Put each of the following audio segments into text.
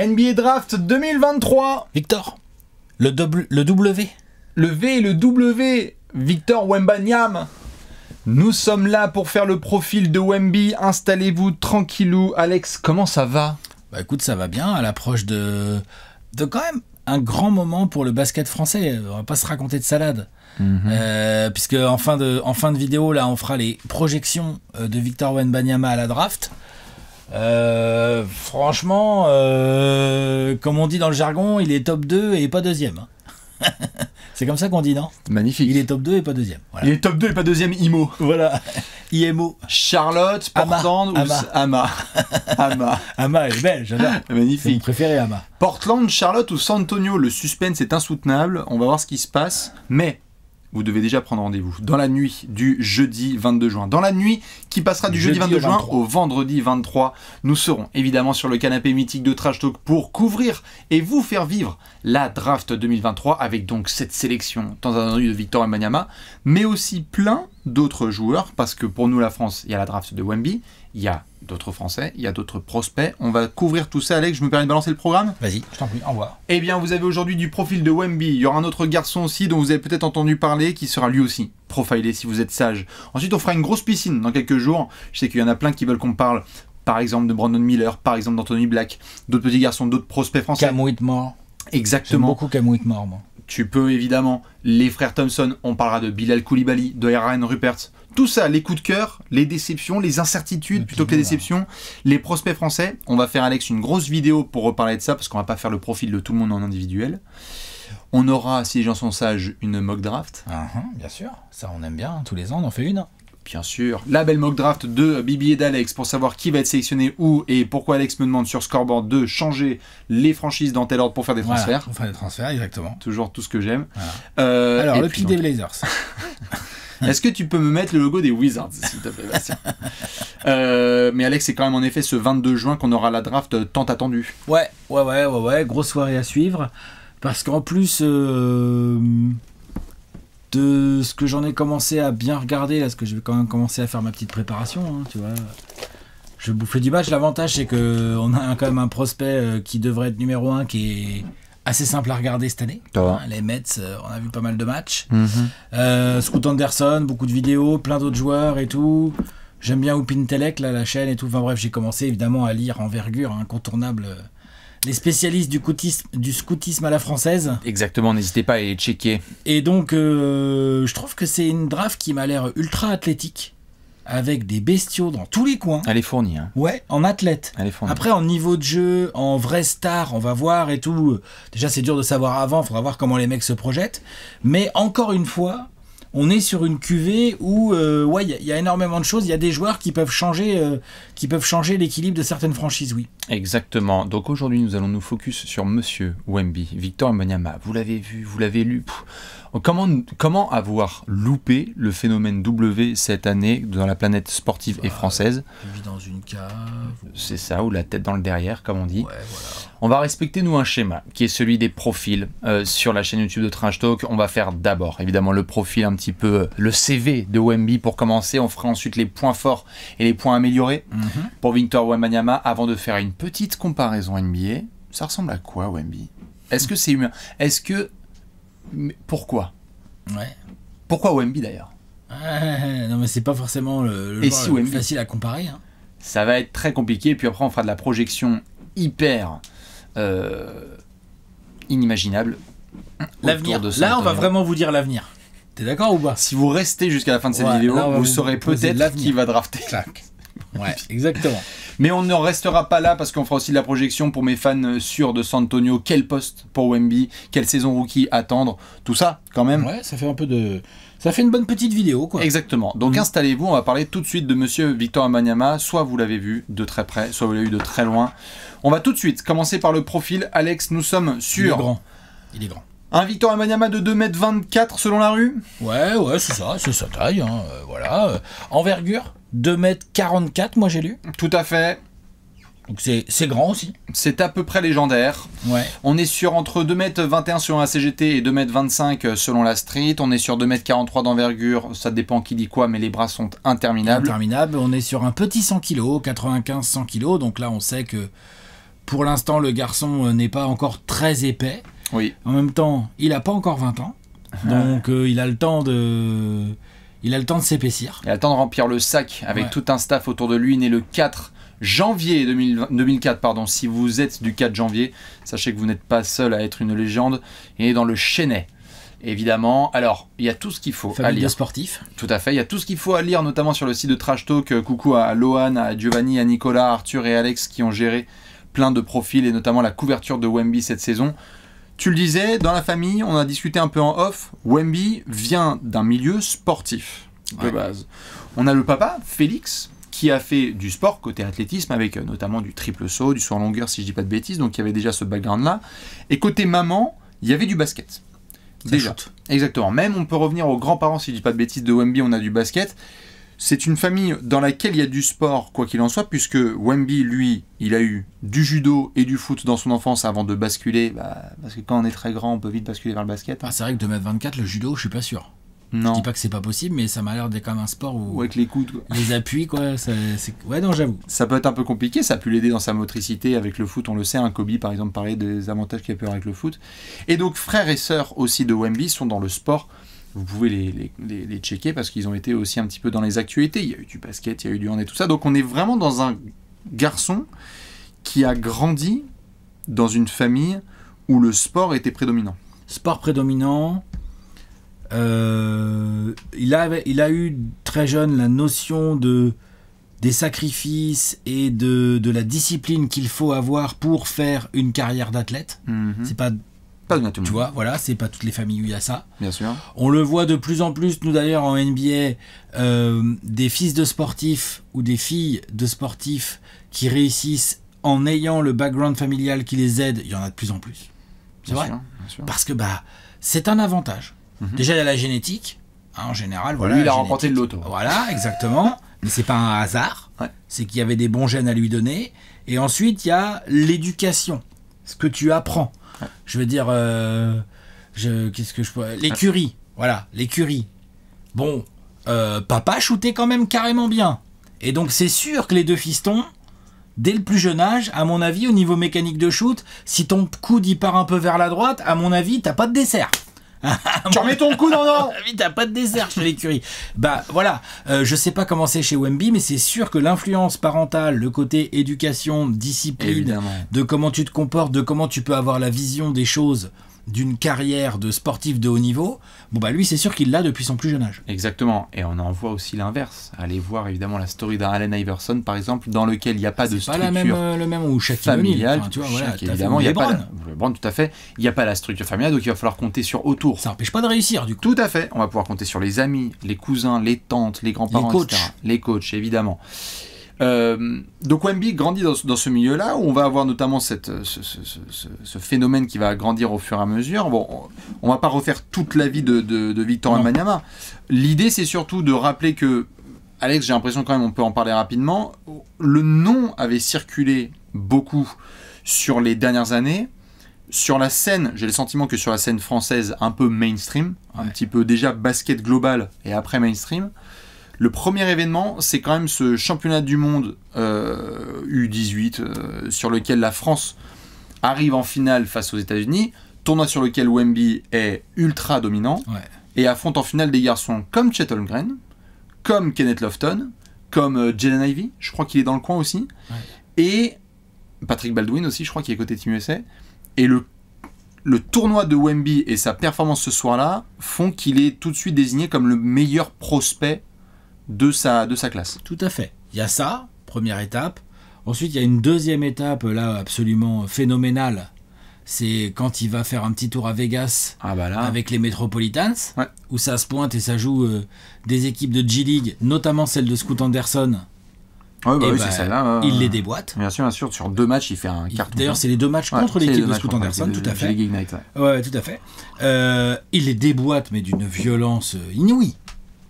NBA Draft 2023. Victor, le W. Le V et le W. Victor Wembanyama. Nous sommes là pour faire le profil de Wemby. Installez-vous tranquillou. Alex, comment ça va? Bah écoute, ça va bien à l'approche de quand même un grand moment pour le basket français. On va pas se raconter de salade. Puisque en fin de vidéo, là, on fera les projections de Victor Wembanyama à la draft. Franchement, comme on dit dans le jargon, il est top 2 et pas deuxième. C'est comme ça qu'on dit, non? Magnifique. Il est top 2 et pas deuxième. Voilà. Il est top 2 et pas deuxième, IMO. Voilà. IMO. Charlotte, Portland ou Ama. Ama, elle est belle, j'adore. Magnifique. C'est mon préféré, Ama. Portland, Charlotte ou San Antonio, le suspense est insoutenable. On va voir ce qui se passe. Mais vous devez déjà prendre rendez-vous dans la nuit du jeudi 22 juin. Dans la nuit qui passera du jeudi 22 juin au vendredi 23, nous serons évidemment sur le canapé mythique de Trash Talk pour couvrir et vous faire vivre la draft 2023 avec donc cette sélection tant attendue de Victor Wembanyama, mais aussi plein d'autres joueurs parce que pour nous la France, il y a la draft de Wemby, il y a d'autres Français, il y a d'autres prospects. On va couvrir tout ça, Alex. Je me permets de balancer le programme. Vas-y, je t'en prie, au revoir. Eh bien, vous avez aujourd'hui du profil de Wemby. Il y aura un autre garçon aussi dont vous avez peut-être entendu parler qui sera lui aussi profilé si vous êtes sage. Ensuite, on fera une grosse piscine dans quelques jours. Je sais qu'il y en a plein qui veulent qu'on parle, par exemple, de Brandon Miller, par exemple d'Anthony Black, d'autres petits garçons, d'autres prospects français. Cam Whitmore. Exactement. J'aime beaucoup Cam Whitmore, moi. Tu peux évidemment, les frères Thompson, on parlera de Bilal Coulibaly, de Ryan Rupert. Tout ça, les coups de cœur, les déceptions, les incertitudes plutôt que les déceptions, les prospects français. On va faire, Alex, une grosse vidéo pour reparler de ça parce qu'on va pas faire le profil de tout le monde en individuel. On aura, si les gens sont sages, une mock draft. Bien sûr, ça on aime bien. Tous les ans, on en fait une. Bien sûr. La belle mock draft de Bibi et d'Alex pour savoir qui va être sélectionné où et pourquoi Alex me demande sur Scoreboard de changer les franchises dans tel ordre pour faire des transferts. Voilà, pour faire des transferts, exactement. Toujours tout ce que j'aime. Voilà. Alors, le pick des Blazers. Est-ce que tu peux me mettre le logo des Wizards, s'il te plaît, Bastien? Mais Alex, c'est quand même en effet ce 22 juin qu'on aura la draft tant attendue. Ouais. Grosse soirée à suivre. Parce qu'en plus de ce que j'en ai commencé à bien regarder, là, parce que je vais quand même commencer à faire ma petite préparation, hein, tu vois. Je vais bouffer du match. L'avantage, c'est qu'on a quand même un prospect qui devrait être numéro 1 qui est assez simple à regarder cette année. Les Mets, on a vu pas mal de matchs. Scoot Anderson, beaucoup de vidéos, plein d'autres joueurs et tout. J'aime bien Oupintelek, là, la chaîne et tout. Enfin bref, j'ai commencé évidemment à lire Envergure, incontournable. Les spécialistes du scoutisme à la française. Exactement, n'hésitez pas à les checker. Et donc, je trouve que c'est une draft qui m'a l'air ultra athlétique. Avec des bestiaux dans tous les coins. Elle est fournie. Hein. Ouais, en athlète. Elle est fournie. Après, en niveau de jeu, en vraie star, on va voir et tout. Déjà, c'est dur de savoir avant, il faudra voir comment les mecs se projettent. Mais encore une fois, on est sur une cuvée où il y a énormément de choses. Il y a des joueurs qui peuvent changer l'équilibre de certaines franchises, oui. Exactement. Donc aujourd'hui, nous allons nous focus sur Monsieur Wemby, Victor Wembanyama. Vous l'avez vu, vous l'avez lu. Comment avoir loupé le phénomène W cette année dans la planète sportive et française? Il vit dans une cave. C'est ça, ou la tête dans le derrière, comme on dit. Ouais, voilà. On va respecter, nous, un schéma, qui est celui des profils sur la chaîne YouTube de Trash Talk. On va faire d'abord, évidemment, le profil un petit peu, le CV de Wemby pour commencer. On fera ensuite les points forts et les points améliorés pour Victor Wembanyama avant de faire une petite comparaison NBA. Ça ressemble à quoi, Wemby? Est-ce que c'est humain? Pourquoi? Ouais. Pourquoi Wemby d'ailleurs? Non mais c'est pas forcément le joueur le plus facile à comparer. Hein. Ça va être très compliqué, puis après on fera de la projection hyper inimaginable. L'avenir. Là on va vraiment vous dire l'avenir. T'es d'accord ou pas? Si vous restez jusqu'à la fin de cette vidéo, vous saurez peut-être qui va drafter. Ouais, exactement. Mais on ne restera pas là parce qu'on fera aussi de la projection pour mes fans sûrs de San Antonio. Quel poste pour Wemby? Quelle saison rookie attendre? Tout ça, quand même. Ouais, ça fait un peu de... Ça fait une bonne petite vidéo, quoi. Exactement. Donc installez-vous, on va parler tout de suite de Monsieur Victor Wembanyama. Soit vous l'avez vu de très près, soit vous l'avez vu de très loin. On va tout de suite commencer par le profil. Alex, nous sommes sur... Il est grand. Un Victor Wembanyama de 2,24 m selon la rue? Ouais, c'est ça, c'est sa taille. Hein, voilà. Envergure 2,44 m, moi j'ai lu. Tout à fait. Donc c'est grand aussi. C'est à peu près légendaire. Ouais. On est sur entre 2,21 m selon la CGT et 2,25 m selon la Street. On est sur 2,43 m d'envergure. Ça dépend qui dit quoi, mais les bras sont interminables. On est sur un petit 100 kg, 95-100 kg. Donc là, on sait que Pour l'instant, le garçon n'est pas encore très épais. Oui. En même temps, il n'a pas encore 20 ans. Donc, il a le temps de s'épaissir. Il a le temps de remplir le sac avec tout un staff autour de lui, né le 4 janvier 2004. Pardon. Si vous êtes du 4 janvier, sachez que vous n'êtes pas seul à être une légende. Il est dans le Chennai. Évidemment, alors il y a tout ce qu'il faut à lire. De sportifs. Tout à fait, il y a tout ce qu'il faut à lire, notamment sur le site de Trash Talk. Coucou à Lohan, à Giovanni, à Nicolas, Arthur et Alex qui ont géré plein de profils et notamment la couverture de Wemby cette saison. Tu le disais, dans la famille, on a discuté un peu en off, Wemby vient d'un milieu sportif de base. On a le papa, Félix, qui a fait du sport côté athlétisme avec notamment du triple saut, du saut en longueur si je dis pas de bêtises, donc il y avait déjà ce background-là. Et côté maman, il y avait du basket. Déjà, exactement. Même on peut revenir aux grands-parents, si je dis pas de bêtises, de Wemby, on a du basket. C'est une famille dans laquelle il y a du sport, quoi qu'il en soit, puisque Wemby, lui, il a eu du judo et du foot dans son enfance avant de basculer, parce que quand on est très grand, on peut vite basculer vers le basket. Ah, c'est vrai que 2m24, le judo, je suis pas sûr. Non. Je dis pas que c'est pas possible, mais ça m'a l'air d'être quand même un sport où... Ou avec les coudes, quoi. Les appuis, quoi. Ouais, non, j'avoue. Ça peut être un peu compliqué, ça a pu l'aider dans sa motricité avec le foot, on le sait. Kobe, par exemple, parlait des avantages qu'il y a pu avoir avec le foot. Et donc, frères et sœurs aussi de Wemby sont dans le sport. Vous pouvez les checker parce qu'ils ont été aussi un petit peu dans les actualités. Il y a eu du basket, il y a eu du hand et tout ça. Donc, on est vraiment dans un garçon qui a grandi dans une famille où le sport était prédominant. Sport prédominant... il a eu très jeune la notion des sacrifices et de la discipline qu'il faut avoir pour faire une carrière d'athlète. C'est pas de tu vois, voilà, c'est pas toutes les familles où il y a ça. Bien sûr. On le voit de plus en plus, nous d'ailleurs en NBA, des fils de sportifs ou des filles de sportifs qui réussissent en ayant le background familial qui les aide. Il y en a de plus en plus. C'est vrai. Bien sûr. Parce que c'est un avantage. Déjà, il y a la génétique, en général. Voilà, lui, il a remporté le loto. Voilà, exactement. Mais c'est pas un hasard. C'est qu'il y avait des bons gènes à lui donner. Et ensuite, il y a l'éducation, ce que tu apprends. Je veux dire, qu'est-ce que je peux... L'écurie, voilà, l'écurie. Bon, papa shootait quand même carrément bien. Et donc, c'est sûr que les deux fistons, dès le plus jeune âge, à mon avis, au niveau mécanique de shoot, si ton coude y part un peu vers la droite, à mon avis, t'as pas de dessert. Tu remets ton coude en t'as pas de dessert chez l'écurie. Voilà, je sais pas comment c'est chez Wemby, mais c'est sûr que l'influence parentale, le côté éducation, discipline, évidemment, de comment tu te comportes, de comment tu peux avoir la vision des choses d'une carrière de sportif de haut niveau, lui c'est sûr qu'il l'a depuis son plus jeune âge. Exactement, et on en voit aussi l'inverse. Allez voir évidemment la story d'un Allen Iverson par exemple, dans lequel il n'y a pas de structure le même où Shaquille familiale, tu vois, voilà, évidemment, il n'y a pas LeBron, tout à fait, il n'y a pas la structure familiale, donc il va falloir compter sur autour. Ça n'empêche pas de réussir du coup. Tout à fait, on va pouvoir compter sur les amis, les cousins, les tantes, les grands-parents, etc. Les coachs, évidemment. Donc Wemby grandit dans ce milieu-là où on va avoir notamment ce phénomène qui va grandir au fur et à mesure. Bon, on va pas refaire toute la vie de Victor Wembanyama. L'idée, c'est surtout de rappeler que, Alex, j'ai l'impression quand même, on peut en parler rapidement, le nom avait circulé beaucoup sur les dernières années. Sur la scène, j'ai le sentiment que sur la scène française, un peu mainstream, un petit peu déjà basket global et après mainstream. Le premier événement, c'est quand même ce championnat du monde U18 sur lequel la France arrive en finale face aux États-Unis, tournoi sur lequel Wemby est ultra dominant et affronte en finale des garçons comme Chet Holmgren, comme Kenneth Lofton, comme Jaden Ivey, je crois qu'il est dans le coin aussi, et Patrick Baldwin aussi, je crois qu'il est côté Team USA. Et le tournoi de Wemby et sa performance ce soir-là font qu'il est tout de suite désigné comme le meilleur prospect de sa classe. Tout à fait. Il y a ça, première étape. Ensuite, il y a une deuxième étape, là, absolument phénoménale. C'est quand il va faire un petit tour à Vegas avec les Metropolitans, où ça se pointe et ça joue des équipes de G-League, notamment celle de Scoot Anderson. C'est celle-là. Il les déboîte. Bien sûr. Sur 2 matchs, il fait un carton. D'ailleurs, c'est les 2 matchs contre l'équipe de Scoot Anderson, tout à fait. Ouais, tout à fait. Il les déboîte, mais d'une violence inouïe.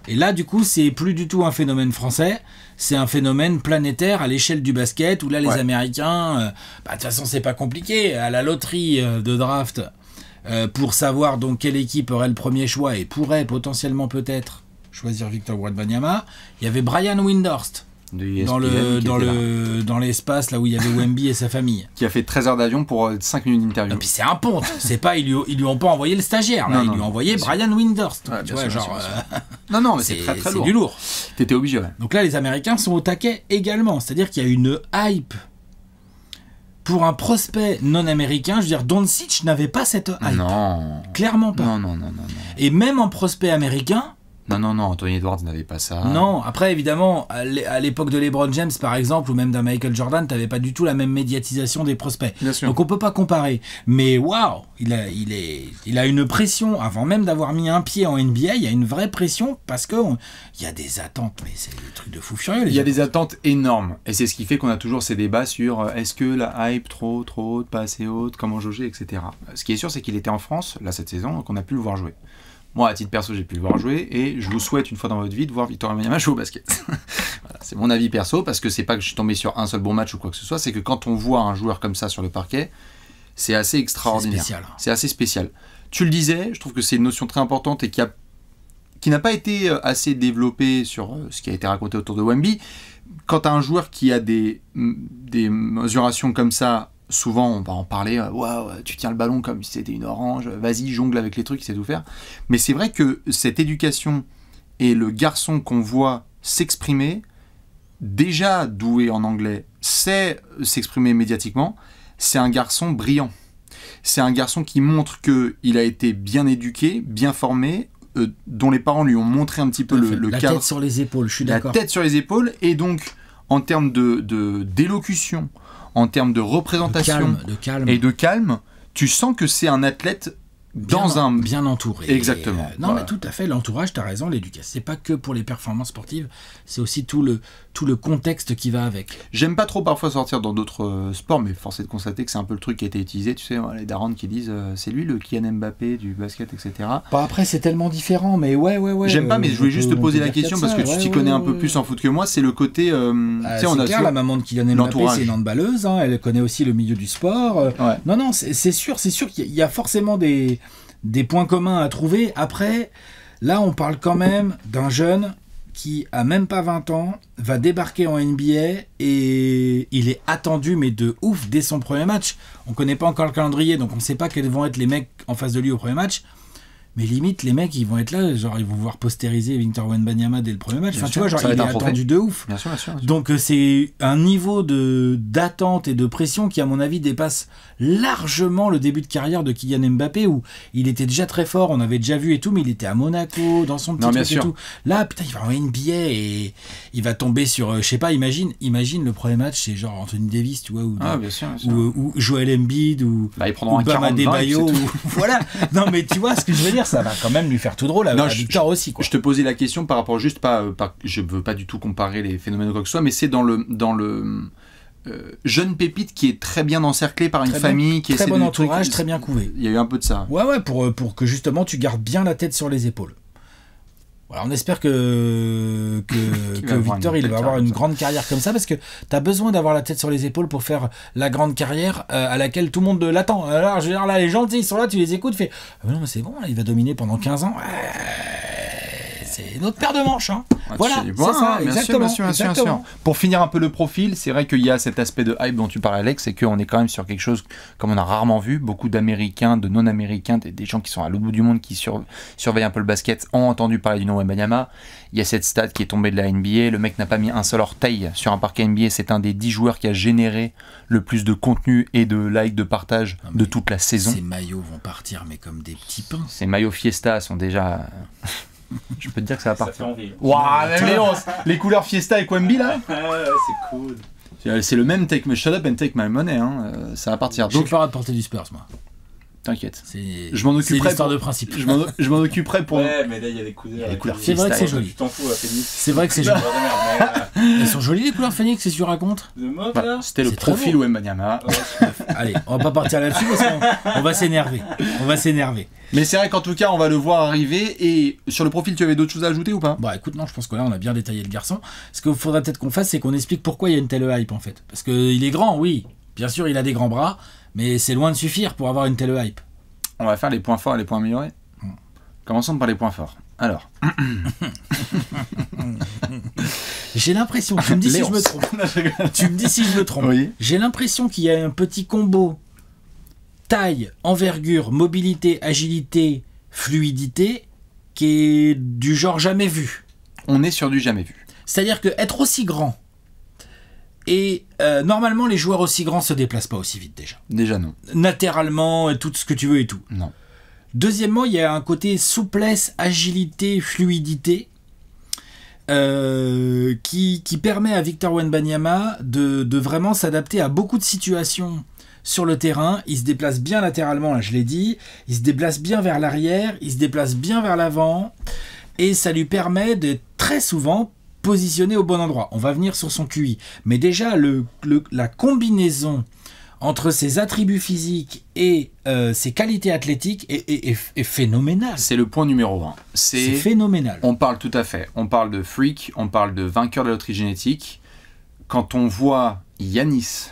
Et là, du coup, c'est plus du tout un phénomène français, c'est un phénomène planétaire à l'échelle du basket, où là, les Américains, de toute façon, c'est pas compliqué, à la loterie de draft, pour savoir donc quelle équipe aurait le premier choix et pourrait potentiellement peut-être choisir Victor Wembanyama, il y avait Brian Windhorst, de ESPN, dans l'espace là où il y avait Wemby et sa famille. Qui a fait 13 heures d'avion pour 5 minutes d'interview. Et puis c'est un ponte, c'est pas ils lui ont pas envoyé le stagiaire là, ils lui ont envoyé Brian Windhorst. Ouais, tu vois, sûr, genre non, mais c'est très très lourd. C'est du lourd. T'étais obligé, ouais. Donc là les Américains sont au taquet également, c'est-à-dire qu'il y a une hype pour un prospect non américain. Je veux dire, Doncic n'avait pas cette hype. Non. Clairement pas. Non. Et même en prospect américain. Non, Anthony Edwards n'avait pas ça. Non, après évidemment, à l'époque de LeBron James par exemple, ou même d'un Michael Jordan, t'avais pas du tout la même médiatisation des prospects. Bien sûr. Donc on peut pas comparer. Mais waouh, il a une pression, avant même d'avoir mis un pied en NBA, il y a une vraie pression parce que il y a des attentes, mais c'est des trucs de fou furieux. Il y a des attentes énormes. Et c'est ce qui fait qu'on a toujours ces débats sur est-ce que la hype trop haute, pas assez haute, comment jauger, etc. Ce qui est sûr, c'est qu'il était en France, là, cette saison, donc on a pu le voir jouer. Moi, à titre perso, j'ai pu le voir jouer et je vous souhaite une fois dans votre vie de voir Victor Wembanyama jouer au basket. Voilà, c'est mon avis perso parce que c'est pas que je suis tombé sur un seul bon match ou quoi que ce soit, c'est que quand on voit un joueur comme ça sur le parquet, c'est assez extraordinaire. C'est assez spécial. Tu le disais, je trouve que c'est une notion très importante et qui n'a pas été assez développée sur ce qui a été raconté autour de Wemby. Quand tu as un joueur qui a des mesurations comme ça, souvent on va en parler, waouh, tu tiens le ballon comme si c'était une orange, vas-y, jongle avec les trucs, il sait tout faire. Mais c'est vrai que cette éducation et le garçon qu'on voit s'exprimer, déjà doué en anglais, sait s'exprimer médiatiquement, c'est un garçon brillant. C'est un garçon qui montre qu'il a été bien éduqué, bien formé, dont les parents lui ont montré un petit peu le cadre. La tête sur les épaules, je suis d'accord. La tête sur les épaules, et donc en termes d'élocution, en termes de représentation et de calme, tu sens que c'est un athlète bien entouré. Exactement. Non, mais tout à fait, l'entourage, tu as raison, l'éducation. C'est pas que pour les performances sportives, c'est aussi tout le contexte qui va avec. J'aime pas trop parfois sortir dans d'autres sports, mais force est de constater que c'est un peu le truc qui a été utilisé, tu sais, les darons qui disent c'est lui le Kylian Mbappé du basket, etc. Bah après, c'est tellement différent, mais ouais. J'aime pas, mais je voulais juste te poser la question parce que tu t'y connais un peu plus en foot que moi, c'est le côté. C'est clair, la maman de Kylian Mbappé, c'est une handballeuse, hein, elle connaît aussi le milieu du sport. Non, c'est sûr qu'il y a forcément des points communs à trouver. Après, là, on parle quand même d'un jeune qui a même pas 20 ans, va débarquer en NBA et il est attendu, mais de ouf, dès son premier match. On connaît pas encore le calendrier, donc on sait pas quels vont être les mecs en face de lui au premier match. Mais limite, les mecs, ils vont être là, genre, ils vont voir postériser Victor Wembanyama dès le premier match. Enfin, tu vois, genre, il est attendu de ouf. Bien sûr. Donc, c'est un niveau d'attente et de pression qui, à mon avis, dépasse largement le début de carrière de Kylian Mbappé, où il était déjà très fort, on avait déjà vu et tout, mais il était à Monaco, dans son petit truc et tout. Là, putain, il va en NBA et il va tomber sur, je sais pas, imagine le premier match, c'est genre Anthony Davis, tu vois, ou Joel Embiid, ou Bam Adebayo, voilà. Non, mais tu vois ce que je veux dire, ça va quand même lui faire tout drôle à Victor aussi, quoi. Je te posais la question par rapport juste je veux pas du tout comparer les phénomènes ou quoi que ce soit, mais c'est dans le jeune pépite qui est très bien encerclé par une famille qui très bon entourage, très bien couvé. Il y a eu un peu de ça. Ouais, pour que justement tu gardes bien la tête sur les épaules. Voilà, on espère que Victor il va avoir une grande carrière comme ça, parce que tu as besoin d'avoir la tête sur les épaules pour faire la grande carrière à laquelle tout le monde l'attend. Alors, je veux dire, là, les gens, ils sont là, tu les écoutes, tu fais non, mais c'est bon, là, il va dominer pendant 15 ans. C'est notre paire de manches. Hein. Voilà, c'est ça, exactement. Bien sûr. Pour finir un peu le profil, c'est vrai qu'il y a cet aspect de hype dont tu parlais, Alex, c'est qu'on est quand même sur quelque chose comme on a rarement vu. Beaucoup d'Américains, de non-Américains, des gens qui sont à l'autre bout du monde, qui surveillent un peu le basket, ont entendu parler du nom Wembanyama. Il y a cette stat qui est tombée de la NBA. Le mec n'a pas mis un seul orteil sur un parquet NBA. C'est un des 10 joueurs qui a généré le plus de contenu et de likes, de partage de toute la saison. Ces maillots vont partir, mais comme des petits pains. Ces maillots Fiesta sont déjà... Je peux te dire que ça va partir. Waouh, les couleurs Fiesta et Wemby là. C'est cool. C'est le même shut up and take my money, hein. Ça va partir. Donc, je vais pas de porter du Spurs, moi. T'inquiète. Je m'en occuperai. C'est l'histoire de principe. Je m'en occuperai pour. Ouais, mais là il y a des couleurs. C'est vrai que c'est joli. Tu t'en fous, Phoenix. C'est vrai que c'est joli. Elles sont jolies les couleurs Phoenix, c'est ce que tu racontes. C'était le profil Wembanyama. Allez, on va pas partir là-dessus parce qu'on va s'énerver. Mais c'est vrai qu'en tout cas, on va le voir arriver. Et sur le profil, tu avais d'autres choses à ajouter ou pas? Bah écoute, non, je pense que là, on a bien détaillé le garçon. Ce qu'il faudrait peut-être qu'on fasse, c'est qu'on explique pourquoi il y a une telle hype en fait. Parce qu'il est grand, oui. Bien sûr, il a des grands bras, mais c'est loin de suffire pour avoir une telle hype. On va faire les points forts et les points améliorés. Commençons par les points forts. Alors. J'ai l'impression, tu me dis si je me trompe. Tu me dis si je me trompe. Oui. J'ai l'impression qu'il y a un petit combo taille, envergure, mobilité, agilité, fluidité qui est du genre jamais vu. On est sur du jamais vu. C'est-à-dire que être aussi grand et normalement les joueurs aussi grands se déplacent pas aussi vite déjà. Déjà non. Latéralement, tout ce que tu veux et tout. Non. Deuxièmement, il y a un côté souplesse, agilité, fluidité qui permet à Victor Wembanyama de vraiment s'adapter à beaucoup de situations sur le terrain. Il se déplace bien latéralement, là je l'ai dit, il se déplace bien vers l'arrière, il se déplace bien vers l'avant, et ça lui permet de très souvent positionner au bon endroit. On va venir sur son QI, mais déjà la combinaison entre ses attributs physiques et ses qualités athlétiques est phénoménale. C'est le point numéro 1. C'est phénoménal. On parle tout à fait. On parle de freak, on parle de vainqueur de la loterie génétique. Quand on voit Giannis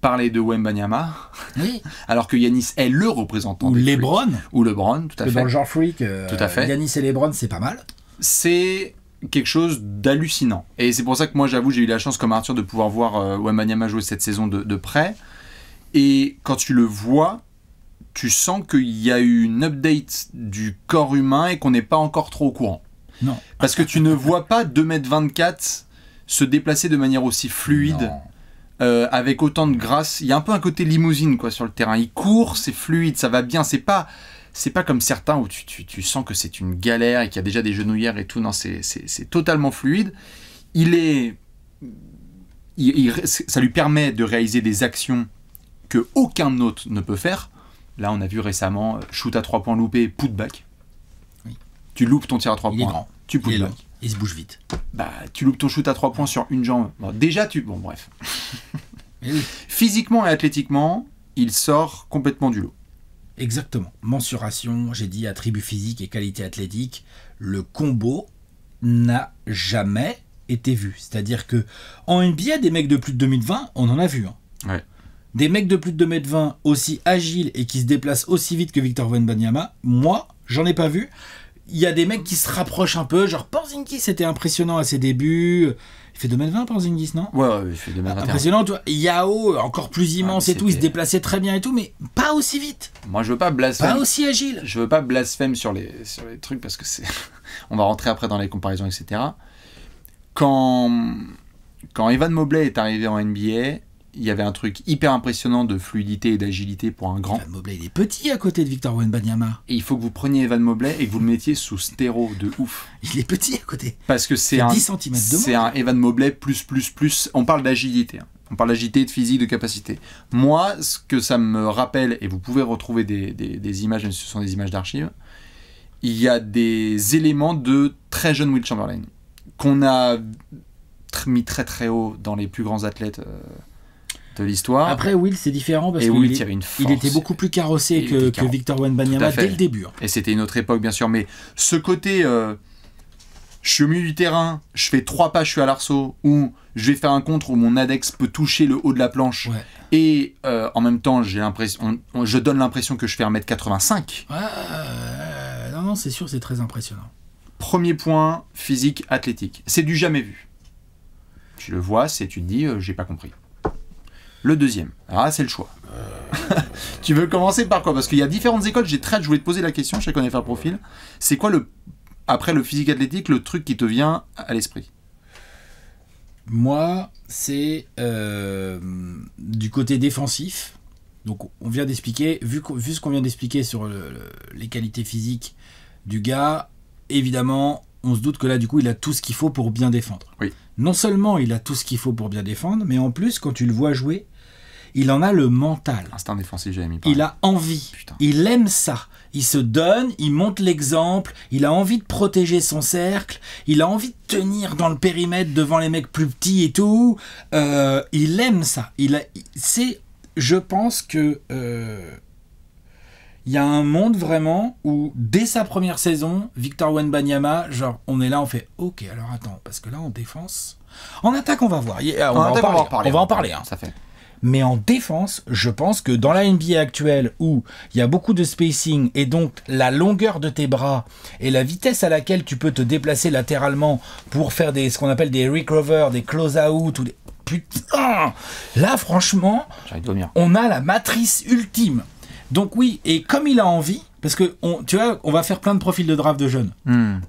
parler de Wembanyama, oui. alors que Giannis est le représentant ou des LeBron, freaks, ou LeBron, tout à fait. Dans le genre freak, tout à fait. Giannis et LeBron, c'est pas mal. C'est quelque chose d'hallucinant. Et c'est pour ça que moi, j'avoue, j'ai eu la chance, comme Arthur, de pouvoir voir Wembanyama jouer cette saison de près. Et quand tu le vois, tu sens qu'il y a eu une update du corps humain et qu'on n'est pas encore trop au courant. Non. Parce que tu ne vois pas 2,24 m se déplacer de manière aussi fluide, avec autant de grâce. Il y a un peu un côté limousine quoi, sur le terrain. Il court, c'est fluide, ça va bien. C'est pas comme certains où tu sens que c'est une galère et qu'il y a déjà des genouillères et tout. Non, c'est totalement fluide. Ça lui permet de réaliser des actions que aucun autre ne peut faire. Là, on a vu récemment shoot à 3 points loupé, putback. Oui. Tu loupes ton tir à 3 points. Il est grand. Tu putback. Il se bouge vite. Bah, tu loupes ton shoot à 3 points sur une jambe. Bon, déjà, Bon, bref. Oui. Physiquement et athlétiquement, il sort complètement du lot. Exactement. Mensuration, j'ai dit attributs physiques et qualité athlétique. Le combo n'a jamais été vu. C'est-à-dire que en NBA, des mecs de plus de 2020, on en a vu. Hein. Ouais. Des mecs de plus de 2m20 aussi agiles et qui se déplacent aussi vite que Victor Wembanyama, moi, j'en ai pas vu. Il y a des mecs qui se rapprochent un peu, genre Porzingis, c'était impressionnant à ses débuts. Il fait 2m20 Porzingis, non ? Ouais, il fait 2m21. Impressionnant, tu vois. Yao, encore plus immense et tout, il se déplaçait très bien et tout, mais pas aussi vite. Moi, je veux pas blasphème. Pas aussi agile. Je veux pas blasphème sur les trucs parce que c'est. On va rentrer après dans les comparaisons, etc. Quand Evan Mobley est arrivé en NBA, il y avait un truc hyper impressionnant de fluidité et d'agilité pour un grand. Evan Mobley, il est petit à côté de Victor Wembanyama. Et il faut que vous preniez Evan Mobley et que vous le mettiez sous stéro de ouf. Il est petit à côté. Parce que c'est 10 cm de moins. C'est un Evan Mobley plus. On parle d'agilité. Hein. On parle d'agilité, de physique, de capacité. Moi, ce que ça me rappelle, et vous pouvez retrouver des images, même si ce sont des images d'archives, il y a des éléments de très jeune Will Chamberlain qu'on a mis très très haut dans les plus grands athlètes de l'histoire. Après, Will, c'est différent parce qu'il était beaucoup plus carrossé que Victor Wembanyama dès le début. Et c'était une autre époque, bien sûr. Mais ce côté, je suis au milieu du terrain, je fais 3 pas, je suis à l'arceau, ou je vais faire un contre où mon index peut toucher le haut de la planche. Ouais. Et en même temps, je donne l'impression que je fais 1m85. Non, c'est sûr, c'est très impressionnant. Premier point, physique, athlétique. C'est du jamais vu. Tu le vois, tu te dis, j'ai pas compris. Le deuxième, c'est le choix. Tu veux commencer par quoi ? Parce qu'il y a différentes écoles, je voulais te poser la question, chacun va faire le profil. C'est quoi, après le physique athlétique, le truc qui te vient à l'esprit ? Moi, c'est du côté défensif. Donc, on vient d'expliquer, vu ce qu'on vient d'expliquer sur les qualités physiques du gars, évidemment, on se doute que là, du coup, il a tout ce qu'il faut pour bien défendre. Oui. Non seulement il a tout ce qu'il faut pour bien défendre, mais en plus, quand tu le vois jouer, il en a le mental. Instinct défensif, j'avais mis. Il a envie. Putain. Il aime ça. Il se donne, il montre l'exemple, il a envie de protéger son cercle, il a envie de tenir dans le périmètre devant les mecs plus petits et tout. Il aime ça. Je pense que il y a un monde vraiment où, dès sa première saison, Victor Wembanyama, genre, on est là, on fait « Ok, alors attends, parce que là, en défense... » En attaque, on va voir. On va en parler. Hein. Ça fait. Mais en défense, je pense que dans la NBA actuelle, où il y a beaucoup de spacing, et donc la longueur de tes bras, et la vitesse à laquelle tu peux te déplacer latéralement pour faire ce qu'on appelle des recover, des close-out, ou des... Putain, là franchement, on a la matrice ultime. Donc oui, et comme il a envie, parce que tu vois, on va faire plein de profils de draft de jeunes.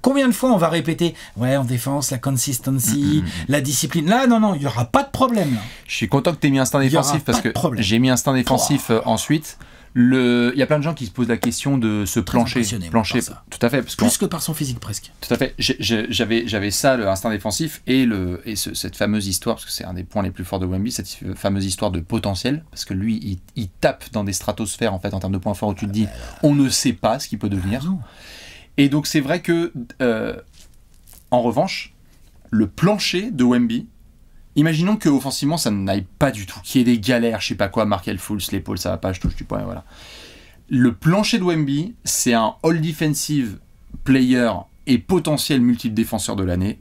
Combien de fois on va répéter, ouais, en défense, la consistency, la discipline. Là, non, il n'y aura pas de problème. Là. Je suis content que tu aies mis instinct défensif parce que j'ai mis instinct défensif ensuite. Il y a plein de gens qui se posent la question de ce plancher, tout à fait, parce plus que par son physique presque. Tout à fait. J'avais ça, le instinct défensif et cette fameuse histoire, parce que c'est un des points les plus forts de Wemby, cette fameuse histoire de potentiel, parce que lui, il tape dans des stratosphères en fait en termes de points forts où tu te dis, on ne sait pas ce qu'il peut devenir. Et donc c'est vrai que, en revanche, le plancher de Wemby. Imaginons qu'offensivement ça n'aille pas du tout, qu'il y ait des galères, je sais pas quoi, Markel Fultz, l'épaule ça va pas, je touche du point, voilà. Le plancher de Wemby, c'est un all defensive player et potentiel multiple défenseur de l'année,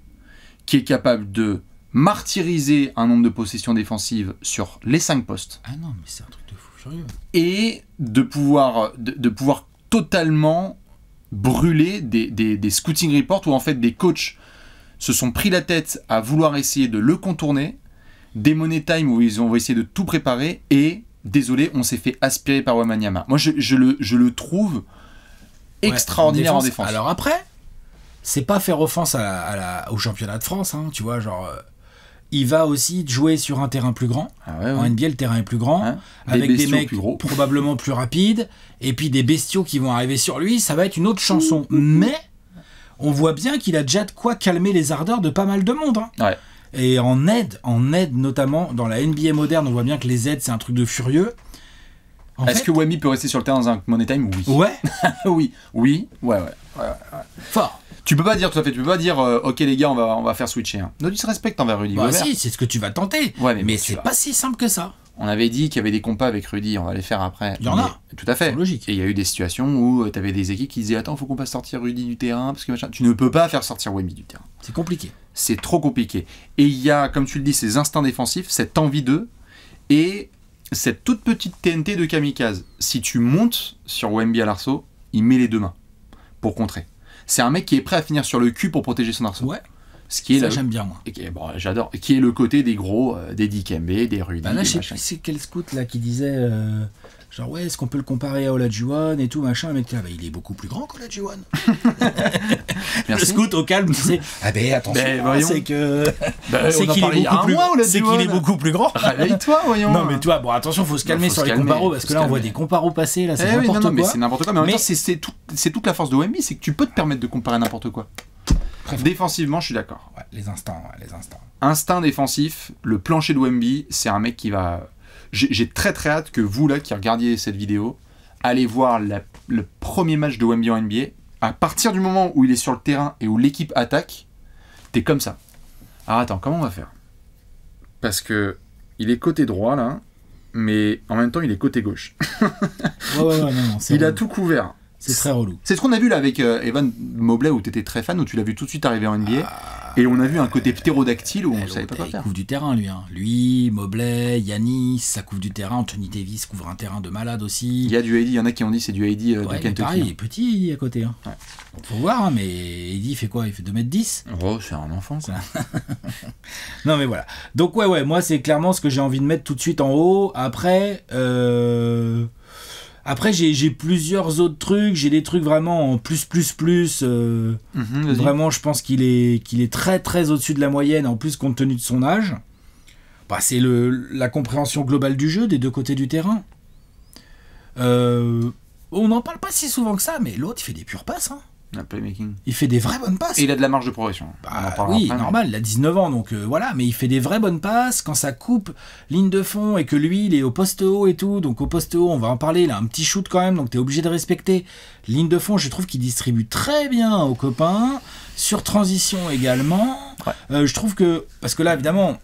qui est capable de martyriser un nombre de possessions défensives sur les 5 postes. Ah non, mais c'est un truc de fou furieux. Et de pouvoir totalement brûler des scouting reports où en fait des coachs se sont pris la tête à vouloir essayer de le contourner, des money time où ils ont essayé de tout préparer, et désolé, on s'est fait aspirer par Wembanyama. Moi, je le trouve extraordinaire en défense. Alors après, c'est pas faire offense au championnat de France, hein, tu vois, genre... il va aussi jouer sur un terrain plus grand. En NBA, le terrain est plus grand, avec des mecs probablement plus rapides, et puis des bestiaux qui vont arriver sur lui, ça va être une autre chanson. Mais... on voit bien qu'il a déjà de quoi calmer les ardeurs de pas mal de monde. Hein. Ouais. Et en aide notamment, dans la NBA moderne, on voit bien que les aides, c'est un truc de furieux. Est-ce que Wemby peut rester sur le terrain dans un money time ? Oui. Ouais. Ouais. Fort. Tu peux pas dire, tout à fait, tu peux pas dire, ok les gars, on va faire switcher. Hein. No disrespect envers Rudy Gobert. Si, c'est ce que tu vas tenter. Ouais, mais c'est pas si simple que ça. On avait dit qu'il y avait des compas avec Rudy, on va les faire après. Il y en a. Tout à fait. Logique. Et il y a eu des situations où tu avais des équipes qui disaient, attends, faut qu'on fasse sortir Rudy du terrain, parce que machin. Tu ne peux pas faire sortir Wemby du terrain. C'est compliqué. C'est trop compliqué. Et il y a, comme tu le dis, ces instincts défensifs, cette envie d'eux, et cette toute petite TNT de kamikaze. Si tu montes sur Wemby à l'arceau, il met les deux mains pour contrer. C'est un mec qui est prêt à finir sur le cul pour protéger son arceau. Ouais. Ce qui est ça, j'aime bien, moi. J'adore. Qui est le côté des gros, des Dikembe, des Rudy. Là, je sais plus c'est quel scout là qui disait genre, ouais, est-ce qu'on peut le comparer à Olajuwon et tout, machin. Mais il est beaucoup plus grand qu'Olajuwon. Le scout au calme disait, ah ben attention, c'est que. C'est qu'il est beaucoup plus grand. Réveille-toi, voyons. Non, mais toi, bon, attention, faut se calmer sur les comparos, parce que là, on voit des comparos passer, là, c'est n'importe quoi. Mais c'est n'importe quoi. Mais en même temps, c'est toute la force de Wemby, c'est que tu peux te permettre de comparer n'importe quoi. Défensivement, je suis d'accord. Ouais, les instants. Instinct défensif, le plancher de Wemby, c'est un mec qui va... J'ai très très hâte que vous, là, qui regardiez cette vidéo, allez voir le premier match de Wemby en NBA. À partir du moment où il est sur le terrain et où l'équipe attaque, t'es comme ça. Alors attends, comment on va faire ? Parce que il est côté droit, là, mais en même temps, il est côté gauche. Non, il a tout couvert. C'est très relou. C'est ce qu'on a vu là avec Evan Mobley, où tu étais très fan, où tu l'as vu tout de suite arriver en NBA. Et on a vu un côté ptérodactyle où on ne savait pas quoi faire. Il couvre du terrain, lui. Hein. Lui, Mobley, Giannis, ça couvre du terrain. Anthony Davis couvre un terrain de malade aussi. Il y a du AD, il y en a qui ont dit c'est du AD de Kentucky. Pareil, il est petit à côté. Hein. Ouais. Faut voir, hein, mais AD, il fait quoi ? Il fait 2m10 ? Oh, c'est un enfant, ça. Non, mais voilà. Donc, ouais, moi, c'est clairement ce que j'ai envie de mettre tout de suite en haut. Après, j'ai plusieurs autres trucs. J'ai des trucs vraiment en plus. Vraiment, je pense qu'il est très, très au-dessus de la moyenne, en plus, compte tenu de son âge. C'est la compréhension globale du jeu des deux côtés du terrain. On n'en parle pas si souvent que ça, mais l'autre, il fait des pures passes. Hein. Un playmaking. Il fait des vraies bonnes passes. Et il a de la marge de progression. Oui, normal, il a 19 ans, donc voilà, mais il fait des vraies bonnes passes. Quand ça coupe ligne de fond et que lui, il est au poste haut et tout, donc au poste haut, on va en parler, il a un petit shoot quand même, donc t'es obligé de respecter. Ligne de fond, je trouve qu'il distribue très bien aux copains. Sur transition également. Ouais. Je trouve que, parce que là, évidemment,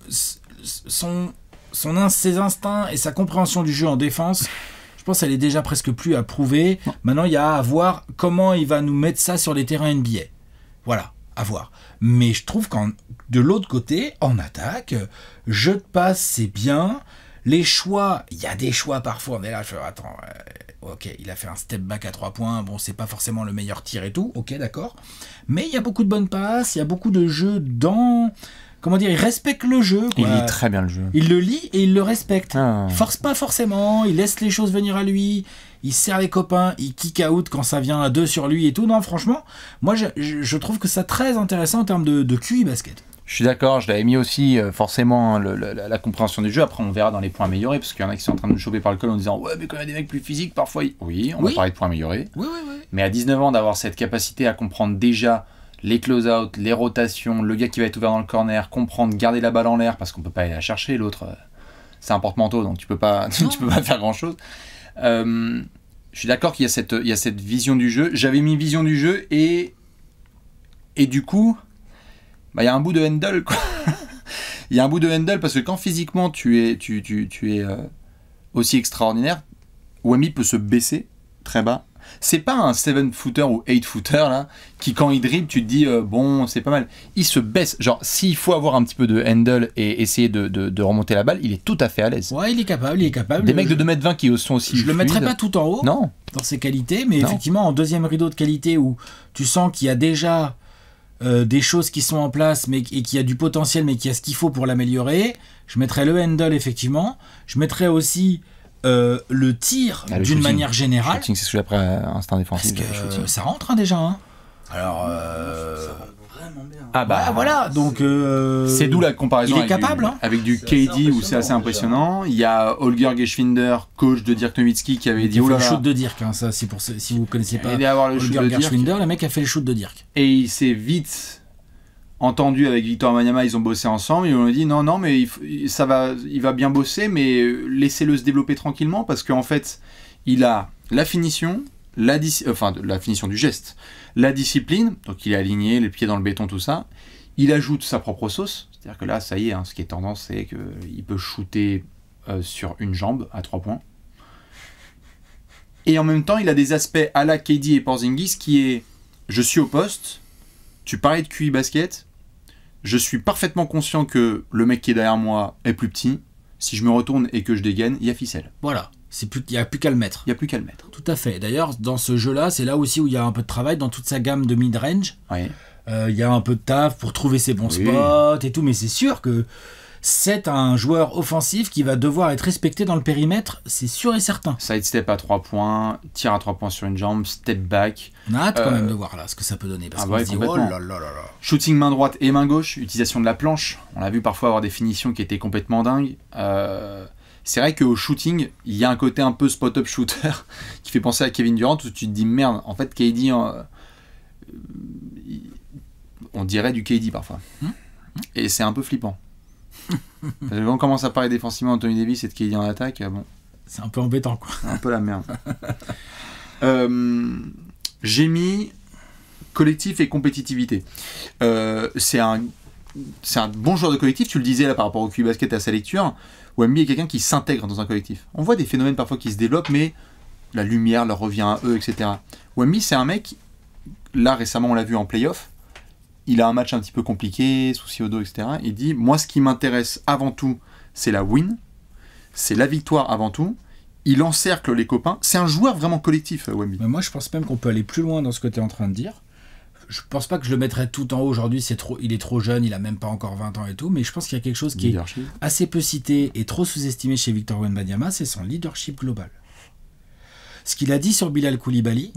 ses instincts et sa compréhension du jeu en défense, je pense qu'elle est déjà presque plus à prouver. Non. Maintenant, il y a à voir comment il va nous mettre ça sur les terrains NBA. Voilà, à voir. Mais je trouve de l'autre côté, en attaque, jeu de passe, c'est bien. Les choix, il y a des choix parfois, mais là je fais attends, ok, il a fait un step back à 3 points, bon c'est pas forcément le meilleur tir et tout, ok d'accord, mais il y a beaucoup de bonnes passes, il y a beaucoup de jeux dans... Comment dire, il respecte le jeu. Quoi. Il lit très bien le jeu. Il le lit et il le respecte. Il force pas forcément, il laisse les choses venir à lui, il sert les copains, il kick out quand ça vient à 2 sur lui et tout. Non, franchement, moi je trouve que ça très intéressant en termes de QI basket. Je suis d'accord, je l'avais mis aussi forcément la compréhension du jeu. Après, on verra dans les points améliorés, parce qu'il y en a qui sont en train de me choper par le col en disant ouais, mais quand il y a des mecs plus physiques, parfois. Oui, on va parler de points améliorés. Oui. Mais à 19 ans, d'avoir cette capacité à comprendre déjà les close-out, les rotations, le gars qui va être ouvert dans le corner, comprendre, garder la balle en l'air, parce qu'on peut pas aller la chercher, l'autre, c'est un porte-manteau, donc tu peux pas faire grand-chose. Je suis d'accord qu'il y a cette vision du jeu. J'avais mis vision du jeu et du coup, il y a un bout de handle, quoi. Il y a un bout de handle parce que quand physiquement tu es aussi extraordinaire, Wemby peut se baisser très bas. C'est pas un 7-footer ou 8-footer là, qui quand il dribble, tu te dis bon, c'est pas mal. Il se baisse. Genre, s'il faut avoir un petit peu de handle et essayer de remonter la balle, il est tout à fait à l'aise. Ouais, il est capable. Des mecs de 2m20 qui sont aussi. Je le mettrais pas tout en haut. Non. Dans ses qualités, mais effectivement, en deuxième rideau de qualité où tu sens qu'il y a déjà des choses qui sont en place et qu'il y a du potentiel, mais qu'il y a ce qu'il faut pour l'améliorer, je mettrais le handle, effectivement. Je mettrais aussi le tir d'une manière générale. Le shooting, c'est celui après instinct défensif. Parce que ça rentre déjà. Hein. Alors, ça rentre vraiment bien. Ah bah voilà, donc c'est d'où la comparaison. Il est capable, avec du KD où c'est assez impressionnant. Il y a Holger Geschwinder, coach de Dirk Nowitzki, qui avait dit le shoot de Dirk. Hein, ça, c'est pour si vous connaissez pas Holger Geschwinder, le mec a fait le shoot de Dirk. Et il s'est vite entendu avec Victor Wembanyama, ils ont bossé ensemble, ils ont dit non mais il va bien bosser, mais laissez-le se développer tranquillement, parce qu'en fait il a la finition, la finition du geste, la discipline, donc il est aligné, les pieds dans le béton, tout ça. Il ajoute sa propre sauce, c'est-à-dire que là ça y est, hein, ce qui est tendance, c'est qu'il peut shooter sur une jambe à 3 points. Et en même temps il a des aspects à la KD et Porzingis qui est je suis au poste, tu parlais de QI basket, je suis parfaitement conscient que le mec qui est derrière moi est plus petit. Si je me retourne et que je dégaine, il y a ficelle. Voilà, il n'y a plus qu'à le mettre. Il n'y a plus qu'à le mettre. Tout à fait. D'ailleurs, dans ce jeu-là, c'est là aussi où il y a un peu de travail dans toute sa gamme de mid-range. Oui. Il y a un peu de taf pour trouver ses bons spots et tout, mais c'est sûr que c'est un joueur offensif qui va devoir être respecté dans le périmètre, c'est sûr et certain. Side step à 3 points, tir à 3 points sur une jambe, step back. On a hâte quand même de voir là ce que ça peut donner, parce qu'on se dit oh là là là là. Shooting main droite et main gauche, utilisation de la planche. On l'a vu parfois avoir des finitions qui étaient complètement dingues. C'est vrai qu'au shooting, il y a un côté un peu spot-up shooter qui fait penser à Kevin Durant, où tu te dis merde, en fait KD, on dirait du KD parfois. Et c'est un peu flippant. Parce que quand on commence à parler défensivement Anthony Davis et de KD en attaque, bon, c'est un peu embêtant, quoi. Un peu la merde. J'ai mis collectif et compétitivité. C'est un bon joueur de collectif, tu le disais là par rapport au QI basket et à sa lecture. Wemby est quelqu'un qui s'intègre dans un collectif. On voit des phénomènes parfois qui se développent, mais la lumière leur revient à eux, etc. Wemby, c'est un mec, là récemment on l'a vu en play-off, il a un match un petit peu compliqué, souci au dos, etc. Il dit, moi ce qui m'intéresse avant tout, c'est la win, c'est la victoire avant tout. Il encercle les copains. C'est un joueur vraiment collectif, Wemby. Mais moi je pense même qu'on peut aller plus loin dans ce que tu es en train de dire. Je pense pas que je le mettrais tout en haut aujourd'hui, il est trop jeune, il a même pas encore 20 ans et tout, mais je pense qu'il y a quelque chose qui est assez peu cité et trop sous-estimé chez Victor Wembanyama, c'est son leadership global. Ce qu'il a dit sur Bilal Coulibaly,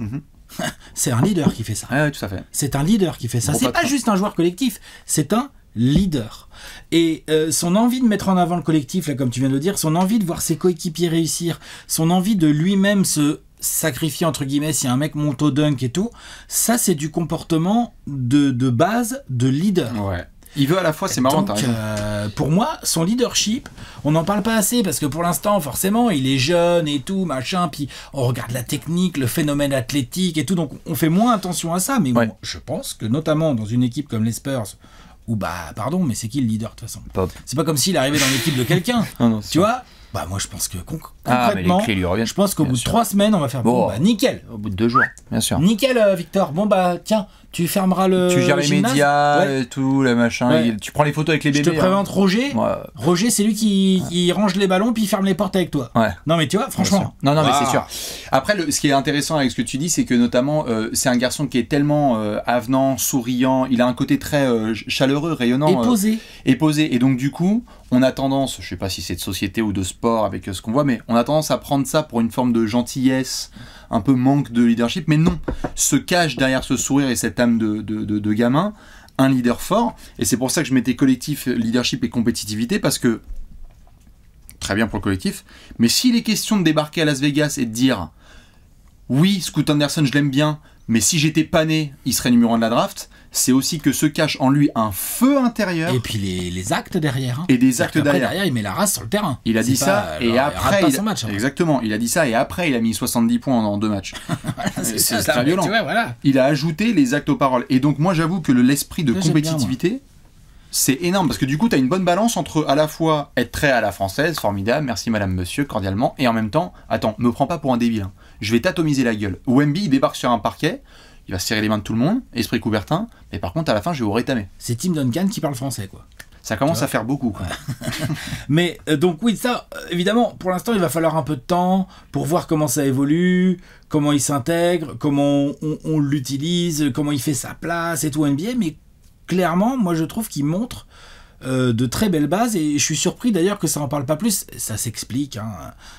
c'est un leader qui fait ça. Ah, tout à fait. C'est un leader qui fait ça. C'est pas juste un joueur collectif, c'est un leader. Et son envie de mettre en avant le collectif, là, comme tu viens de le dire, son envie de voir ses coéquipiers réussir, son envie de lui-même se sacrifier, entre guillemets, si un mec monte au dunk et tout, ça c'est du comportement de base de leader. Ouais. Il veut à la fois, c'est marrant. Donc, pour moi, son leadership, on n'en parle pas assez parce que pour l'instant, forcément, il est jeune et tout, machin, puis on regarde la technique, le phénomène athlétique et tout, donc on fait moins attention à ça. Mais bon, je pense que notamment dans une équipe comme les Spurs, où mais c'est qui le leader de toute façon ? Pop. C'est pas comme s'il arrivait dans l'équipe de quelqu'un, tu vois ? Bah moi je pense que mais concrètement, les clés lui reviennent. je pense qu'au Bien bout de sûr. 3 semaines, on va faire bon, bah nickel. Au bout de 2 jours, bien sûr. Nickel Victor, bon bah tiens, tu fermeras le Tu gères les gymnase. médias, Ouais. tout, le machin. Ouais. Tu prends les photos avec les Je bébés. te présente Roger. Ouais. Roger, c'est lui qui range les ballons puis il ferme les portes avec toi. Ouais. Non mais tu vois, Bien sûr. franchement. Non, mais Waouh. c'est sûr. Après, ce qui est intéressant avec ce que tu dis, c'est que notamment, c'est un garçon qui est tellement avenant, souriant, il a un côté très chaleureux, rayonnant. Et posé. Et posé. Et donc, du coup, on a tendance, je sais pas si c'est de société ou de sport avec ce qu'on voit, mais on a tendance à prendre ça pour une forme de gentillesse, un peu manque de leadership. Mais non, se cache derrière ce sourire et cette âme de gamin un leader fort. Et c'est pour ça que je mettais collectif, leadership et compétitivité, parce que très bien pour le collectif, mais s'il est question de débarquer à Las Vegas et de dire oui, Scoot Anderson, je l'aime bien, mais si j'étais pas né, il serait numéro 1 de la draft, c'est aussi que se cache en lui un feu intérieur. Et puis les actes derrière. Hein. Et des actes Après, derrière. Il met la race sur le terrain. Il a dit C'est ça, pas- et alors, il après. rate pas son match, hein. Exactement, il a dit ça, et après, il a mis 70 points en 2 matchs. c'est très violent. Tu vois, voilà. Il a ajouté les actes aux paroles. Et donc, moi, j'avoue que l'esprit de Ça, j'aime bien, compétitivité, c'est énorme. Parce que du coup, tu as une bonne balance entre à la fois être très à la française, formidable, merci madame, monsieur, cordialement, et en même temps, attends, me prends pas pour un débile. Hein. Je vais t'atomiser la gueule. Wemby, il débarque sur un parquet, il va se serrer les mains de tout le monde, esprit Coubertin, mais par contre, à la fin, je vais vous rétamer. C'est Tim Duncan qui parle français, quoi. Ça commence à faire beaucoup. Quoi. Mais donc oui, ça, évidemment, pour l'instant, il va falloir un peu de temps pour voir comment ça évolue, comment il s'intègre, comment on l'utilise, comment il fait sa place et tout NBA. Mais clairement, moi, je trouve qu'il montre de très belles bases et je suis surpris d'ailleurs que ça en parle pas plus. Ça s'explique, hein,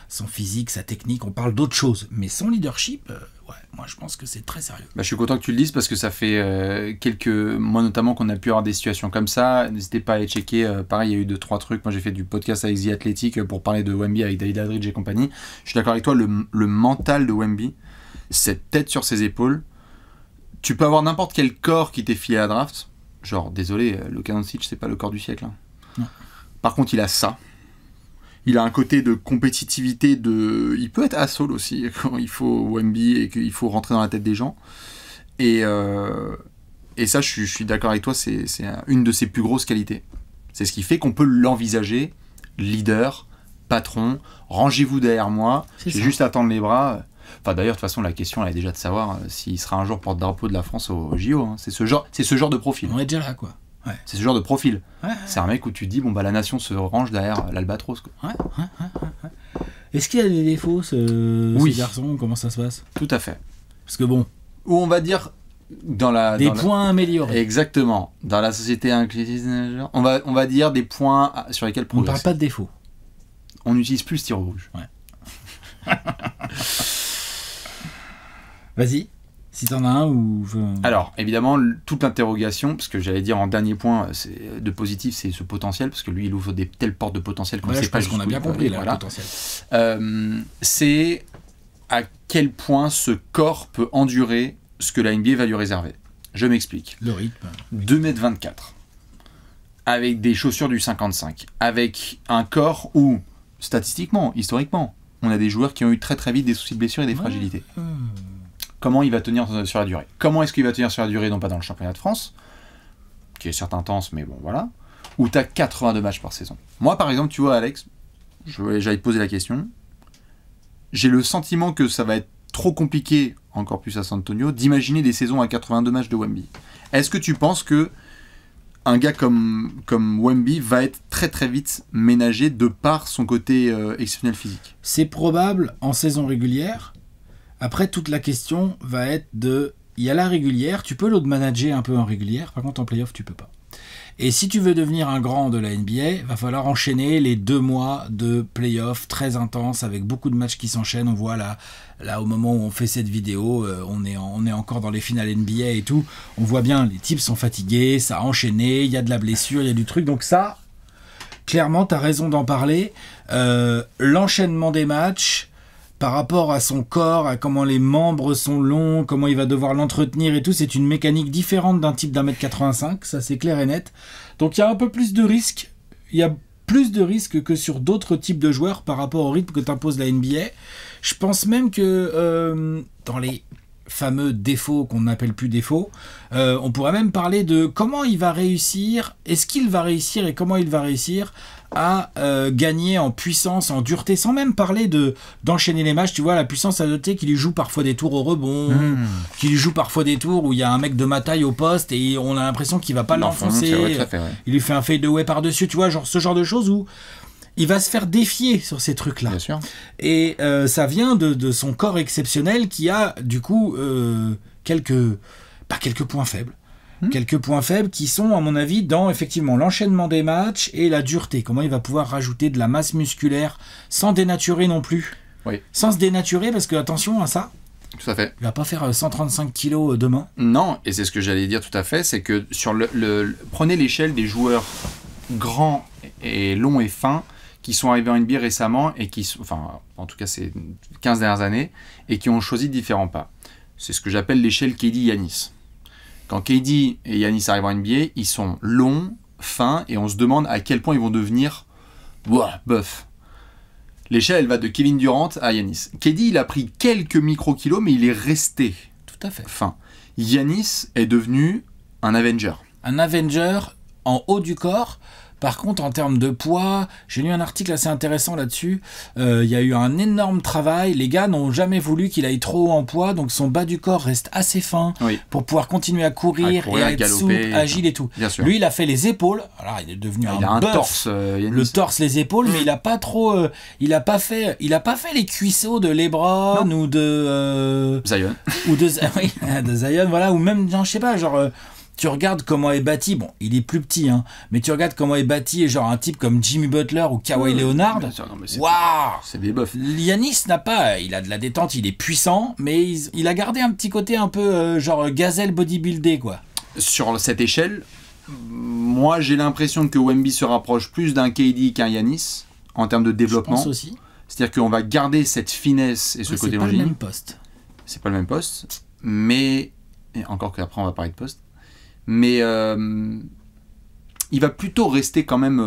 son physique, sa technique, on parle d'autre chose. Mais son leadership, ouais, moi, je pense que c'est très sérieux. Bah, je suis content que tu le dises parce que ça fait quelques mois notamment qu'on a pu avoir des situations comme ça. N'hésitez pas à aller checker. Pareil, il y a eu 2-3 trucs. Moi, j'ai fait du podcast avec The Athletic pour parler de Wemby avec David Aldridge et compagnie. Je suis d'accord avec toi, le mental de Wemby, cette tête sur ses épaules. Tu peux avoir n'importe quel corps qui t'est filé à la draft. Genre, désolé, Luka Doncic, c'est pas le corps du siècle. Hein. Non. Par contre, il a ça. Il a un côté de compétitivité, il peut être asshole aussi quand il faut Wemby et qu'il faut rentrer dans la tête des gens. Et ça, je suis d'accord avec toi, c'est une de ses plus grosses qualités. C'est ce qui fait qu'on peut l'envisager, leader, patron, rangez-vous derrière moi, C'est j'ai ça. juste à tendre les bras. Enfin, d'ailleurs, de toute façon, la question, elle est déjà de savoir s'il sera un jour porte-drapeau de la France au JO. Hein. C'est ce genre de profil. On est déjà là, quoi. Ouais. C'est ce genre de profil. Ouais. C'est un mec où tu te dis, bon, bah, la nation se range derrière l'albatros. Quoi. Ouais. Est-ce qu'il a des défauts, Oui. ce garçon? Comment ça se passe? Tout à fait. Parce que bon, Ou on va dire, des points améliorés. Exactement. Dans la société inclusive, on va dire des points sur lesquels On ne parle progresser. pas de défauts. On n'utilise plus le styro rouge. Vas-y, si t'en as un ou... Alors, évidemment, toute l'interrogation, parce que j'allais dire en dernier point de positif, c'est ce potentiel, parce que lui, il ouvre des telles portes de potentiel qu'on ne Ouais, sait je pas pense qu'on a jusqu'où bien il peut compris aller, là, voilà. le potentiel. C'est à quel point ce corps peut endurer ce que la NBA va lui réserver. Je m'explique. Le rythme. 2m24, avec des chaussures du 55, avec un corps où, statistiquement, historiquement, on a des joueurs qui ont eu très très vite des soucis de blessure et des fragilités. Comment il va tenir sur la durée? Comment est-ce qu'il va tenir sur la durée? Non pas dans le championnat de France, qui est certes intense, mais bon voilà, où tu as 82 matchs par saison. Moi par exemple, tu vois Alex, j'allais te poser la question, j'ai le sentiment que ça va être trop compliqué, encore plus à San Antonio, d'imaginer des saisons à 82 matchs de Wemby. Est-ce que tu penses que un gars comme Wemby va être très très vite ménagé de par son côté exceptionnel physique? C'est probable en saison régulière. Après, toute la question va être de... Il y a la régulière, tu peux load manager un peu en régulière, par contre en playoff, tu peux pas. Et si tu veux devenir un grand de la NBA, va falloir enchaîner les 2 mois de playoff très intenses avec beaucoup de matchs qui s'enchaînent. On voit là au moment où on fait cette vidéo, on est encore dans les finales NBA et tout. On voit bien, les types sont fatigués, ça a enchaîné, il y a de la blessure, il y a du truc. Donc ça, clairement, tu as raison d'en parler. L'enchaînement des matchs par rapport à son corps, à comment les membres sont longs, comment il va devoir l'entretenir et tout, c'est une mécanique différente d'un type d'1m85, ça c'est clair et net. Donc il y a un peu plus de risques, il y a plus de risques que sur d'autres types de joueurs par rapport au rythme que t'impose la NBA. Je pense même que dans les fameux défauts qu'on n'appelle plus défauts. On pourrait même parler de comment il va réussir, est-ce qu'il va réussir et comment il va réussir à gagner en puissance, en dureté, sans même parler d'enchaîner les matchs. Tu vois, la puissance à noter qu'il lui joue parfois des tours au rebond, qu'il lui joue parfois des tours où il y a un mec de ma taille au poste et on a l'impression qu'il va pas l'enfoncer. Il lui fait un fade away par-dessus, tu vois, genre ce genre de choses où il va se faire défier sur ces trucs-là. Bien sûr. Et ça vient de son corps exceptionnel qui a, du coup, quelques points faibles. Quelques points faibles qui sont, à mon avis, dans, effectivement, l'enchaînement des matchs et la dureté. Comment il va pouvoir rajouter de la masse musculaire sans dénaturer non plus. Oui. Sans se dénaturer, parce que, attention à ça, tout à fait. il va pas faire 135 kilos demain. Non, et c'est ce que j'allais dire tout à fait, c'est que sur prenez l'échelle des joueurs grands et longs et fins qui sont arrivés en NBA récemment et qui sont, enfin, en tout cas ces 15 dernières années, et qui ont choisi différents pas. C'est ce que j'appelle l'échelle KD-Yanis. Quand KD et Yanis arrivent en NBA, ils sont longs, fins, et on se demande à quel point ils vont devenir bof. L'échelle, elle va de Kevin Durant à Yanis. KD, il a pris quelques micro-kilos, mais il est resté Tout à fait. fin. Yanis est devenu un Avenger. Un Avenger en haut du corps. Par contre, en termes de poids, j'ai lu un article assez intéressant là-dessus. Il y a eu un énorme travail. Les gars n'ont jamais voulu qu'il aille trop haut en poids, donc son bas du corps reste assez fin pour pouvoir continuer à courir et à être souple, agile et tout. Bien sûr. Lui, il a fait les épaules. Alors, il est devenu il a un bœuf. torse. Le torse, les épaules, mais il a pas trop. Il a pas fait les cuisseaux de LeBron ou de Zion. ou de Zion, voilà, ou même, je sais pas, genre. Tu regardes comment est bâti, bon, il est plus petit, hein, mais tu regardes comment est bâti genre un type comme Jimmy Butler ou Kawhi Leonard. Waouh, c'est des bofs. Yanis n'a pas, il a de la détente, il est puissant, mais il a gardé un petit côté un peu genre gazelle bodybuildé, quoi. Sur cette échelle, moi j'ai l'impression que Wemby se rapproche plus d'un KD qu'un Yanis en termes de développement. Je pense aussi. C'est-à-dire qu'on va garder cette finesse et ce côté longiligne. C'est pas le même poste. C'est pas le même poste, mais et encore qu'après on va parler de poste. Mais il va plutôt rester quand même.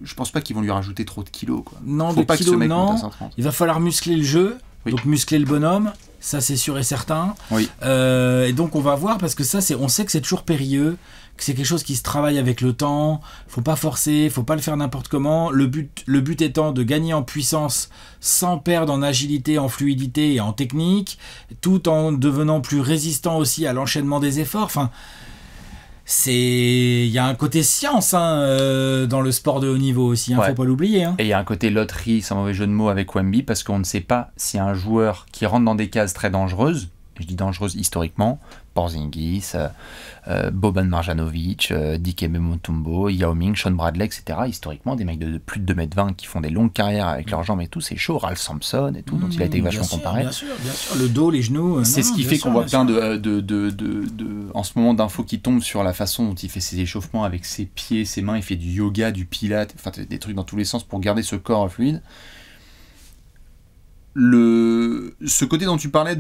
Je pense pas qu'ils vont lui rajouter trop de kilos, quoi. Non, faut de pas kilos, que ce mec non. monte à 130. Il va falloir muscler le jeu, Oui. donc muscler le bonhomme. Ça, c'est sûr et certain. Oui. Et donc, on va voir, parce que ça, on sait que c'est toujours périlleux, que c'est quelque chose qui se travaille avec le temps. Faut pas forcer, faut pas le faire n'importe comment. Le but étant de gagner en puissance sans perdre en agilité, en fluidité et en technique, tout en devenant plus résistant aussi à l'enchaînement des efforts. Enfin, il y a un côté science dans le sport de haut niveau aussi, faut pas l'oublier. Et il y a un côté loterie, sans mauvais jeu de mots, avec Wemby, parce qu'on ne sait pas si un joueur qui rentre dans des cases très dangereuses, je dis dangereuses historiquement, Porzingis, Boban Marjanovic, Dikembe Mutombo, Yao Ming, Sean Bradley, etc. Historiquement, des mecs de plus de 2m20 qui font des longues carrières avec leurs jambes et tout, c'est chaud. Ralph Sampson et tout, dont il a été vachement comparé. Bien sûr, le dos, les genoux. C'est ce qui fait qu'on voit plein en ce moment d'infos qui tombent sur la façon dont il fait ses échauffements avec ses pieds, ses mains, il fait du yoga, du pilates, enfin des trucs dans tous les sens pour garder ce corps fluide. Ce côté dont tu parlais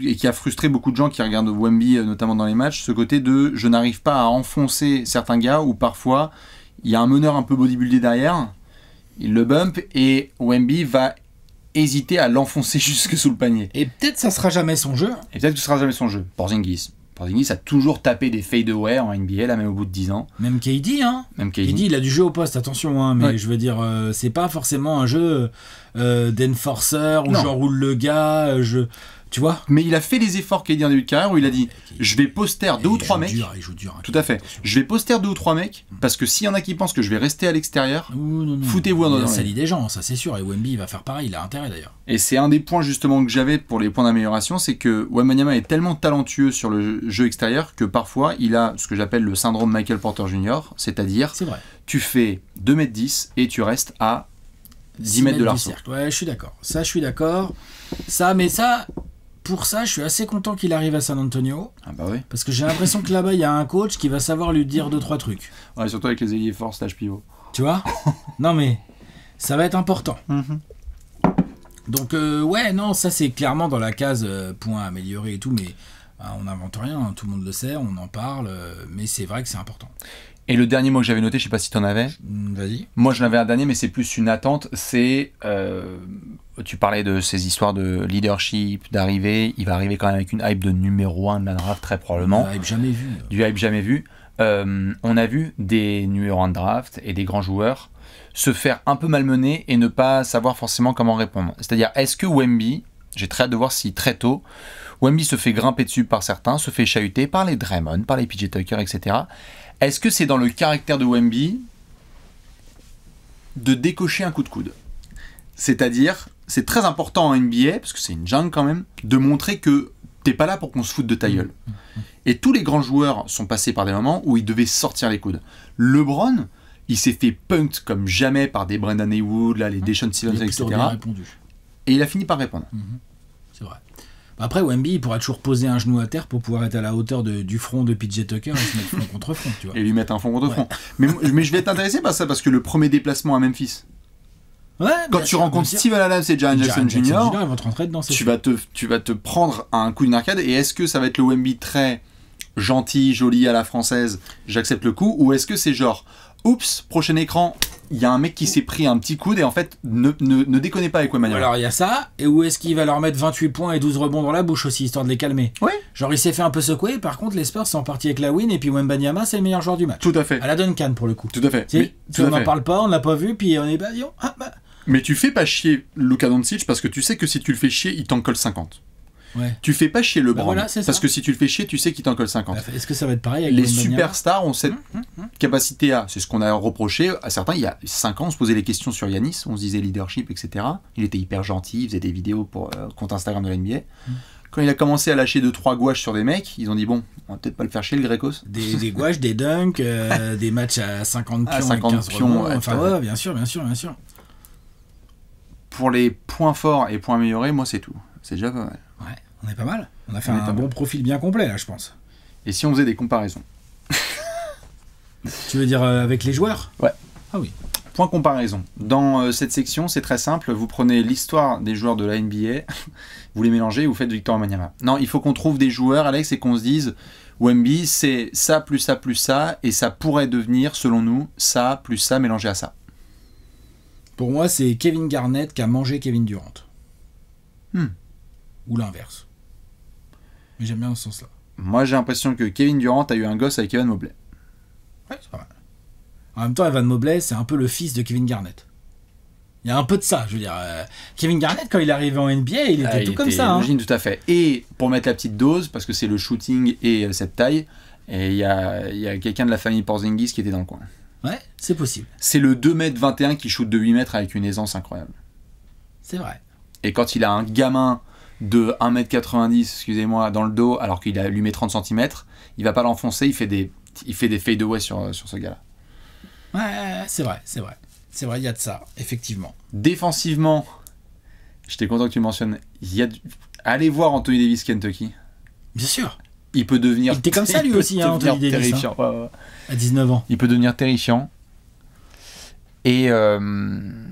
et qui a frustré beaucoup de gens qui regardent Wemby notamment dans les matchs, ce côté de je n'arrive pas à enfoncer certains gars où parfois il y a un meneur un peu bodybuildé derrière, il le bump et Wemby va hésiter à l'enfoncer jusque sous le panier. Et peut-être ça sera jamais son jeu. Porzingis a toujours tapé des fade-away en NBA, là même au bout de 10 ans. Même KD, KD, il a du jeu au poste, attention, mais je veux dire, c'est pas forcément un jeu d'enforcer où j'enroule le gars, tu vois. Mais il a fait des efforts KD en début de carrière où il a dit je vais poster 2 ou 3 mecs. Il joue dur. Tout à fait. Je vais poster 2 ou 3 mecs parce que s'il y en a qui pensent que je vais rester à l'extérieur, foutez-vous dans le salit des gens, ça c'est sûr. Et Wemby il va faire pareil, il a intérêt d'ailleurs. Et c'est un des points justement que j'avais pour les points d'amélioration, c'est que Wembanyama est tellement talentueux sur le jeu extérieur que parfois il a ce que j'appelle le syndrome Michael Porter Jr., c'est-à-dire tu fais 2m10 et tu restes à 10 mètres de l'arceau. Ouais, je suis d'accord. Ça, je suis d'accord. Pour ça, je suis assez content qu'il arrive à San Antonio. Ah bah oui. Parce que j'ai l'impression que là-bas, il y a un coach qui va savoir lui dire 2-3 trucs. Ouais, surtout avec les ailiers forts, stage pivot. Tu vois. Non mais, ça va être important. Donc, ça c'est clairement dans la case point amélioré et tout, mais on n'invente rien, tout le monde le sait, on en parle, mais c'est vrai que c'est important. Et le dernier mot que j'avais noté, je sais pas si tu en avais. Vas-y. Moi, j'en avais un dernier, mais c'est plus une attente. C'est, tu parlais de ces histoires de leadership, d'arrivée. Il va arriver quand même avec une hype de numéro 1 de la draft, très probablement. Du hype jamais vu. Du hype jamais vu. On a vu des numéros 1 de draft et des grands joueurs se faire un peu malmener et ne pas savoir forcément comment répondre. C'est-à-dire, est-ce que Wemby, j'ai très hâte de voir si très tôt, Wemby se fait grimper dessus par certains, se fait chahuter par les Draymond, par les PJ Tucker, etc. Est-ce que c'est dans le caractère de Wemby de décocher un coup de coude? C'est-à-dire, c'est très important en NBA, parce que c'est une jungle quand même, de montrer que t'es pas là pour qu'on se foute de ta gueule. Et tous les grands joueurs sont passés par des moments où ils devaient sortir les coudes. LeBron, il s'est fait punked comme jamais par des Brendan Haywood, là, les Deshaun Stevens, etc. Et il a fini par répondre. C'est vrai. Après, Wemby, il pourra toujours poser un genou à terre pour pouvoir être à la hauteur du front de PJ Tucker et se mettre front contre front, tu vois. Et lui mettre un front contre front. Mais je vais être intéressé par ça, parce que le premier déplacement à Memphis, quand tu rencontres Steven Adams et Jaren Jackson Jr., ils vont te rentrer dedans, tu vas te prendre un coup d'une arcade. Et est-ce que ça va être le Wemby très gentil, joli à la française, j'accepte le coup, ou est-ce que c'est genre, oups, prochain écran, il y a un mec qui s'est pris un petit coude et en fait, ne déconnez pas avec Wembanyama. Alors il y a ça, et où est-ce qu'il va leur mettre 28 points et 12 rebonds dans la bouche aussi, histoire de les calmer. Ouais. Genre il s'est fait un peu secouer, par contre les Spurs sont partis avec la win, et puis Wembanyama c'est le meilleur joueur du match. Tout à fait. À la Duncan pour le coup. Tout à fait. On n'en parle pas, on l'a pas vu, puis on est Mais tu fais pas chier Luka Doncic parce que tu sais que si tu le fais chier, il t'en colle 50. Ouais. Tu fais pas chier LeBron voilà, parce que si tu le fais chier, tu sais qu'il t'en colle 50. Est-ce que ça va être pareil avec Les Wembanyama? superstars ont cette capacité à, c'est ce qu'on a reproché à certains, il y a 5 ans, on se posait les questions sur Yanis, on se disait leadership, etc. Il était hyper gentil, il faisait des vidéos pour compte Instagram de la NBA. Quand il a commencé à lâcher 2-3 gouaches sur des mecs, ils ont dit bon, on va peut-être pas le faire chier le Grécos. Des gouaches, des dunks, des matchs à 50 pions, à 50 15 pions, rebonds, enfin ouais, bien sûr. Pour les points forts et points améliorés, moi c'est tout. C'est déjà pas mal. Ouais, on est pas mal. On a fait un bon profil bien complet là, je pense. Et si on faisait des comparaisons? Tu veux dire avec les joueurs? Ouais. Ah oui. Point comparaison. Dans cette section, c'est très simple. Vous prenez l'histoire des joueurs de la NBA, vous les mélangez et vous faites Victor Wembanyama. Non, il faut qu'on trouve des joueurs, Alex, et qu'on se dise Wemby, c'est ça plus ça plus ça, et ça pourrait devenir, selon nous, ça plus ça mélangé à ça. Pour moi, c'est Kevin Garnett qui a mangé Kevin Durant. Ou l'inverse. Mais j'aime bien ce sens-là. Moi, j'ai l'impression que Kevin Durant a eu un gosse avec Evan Mobley. Ouais, c'est pas mal. En même temps, Evan Mobley, c'est un peu le fils de Kevin Garnett. Il y a un peu de ça, je veux dire. Kevin Garnett, quand il est arrivé en NBA, il était tout comme ça. Imagine, tout à fait. Et pour mettre la petite dose, parce que c'est le shooting et cette taille, et il y a quelqu'un de la famille Porzingis qui était dans le coin. Ouais, c'est possible. C'est le 2m21 qui shoot de 8 mètres avec une aisance incroyable. C'est vrai. Et quand il a un gamin de 1m90, excusez-moi, dans le dos, alors qu'il lui met 30 cm, il va pas l'enfoncer, il fait des fade-away sur ce gars-là. Ouais, c'est vrai. C'est vrai, il y a de ça, effectivement. Défensivement, j'étais content que tu mentionnes, allez voir Anthony Davis Kentucky. Bien sûr. Il peut devenir... Il était comme ça lui aussi, Anthony Davis. Terrifiant. Ouais. À 19 ans. Il peut devenir terrifiant. Et...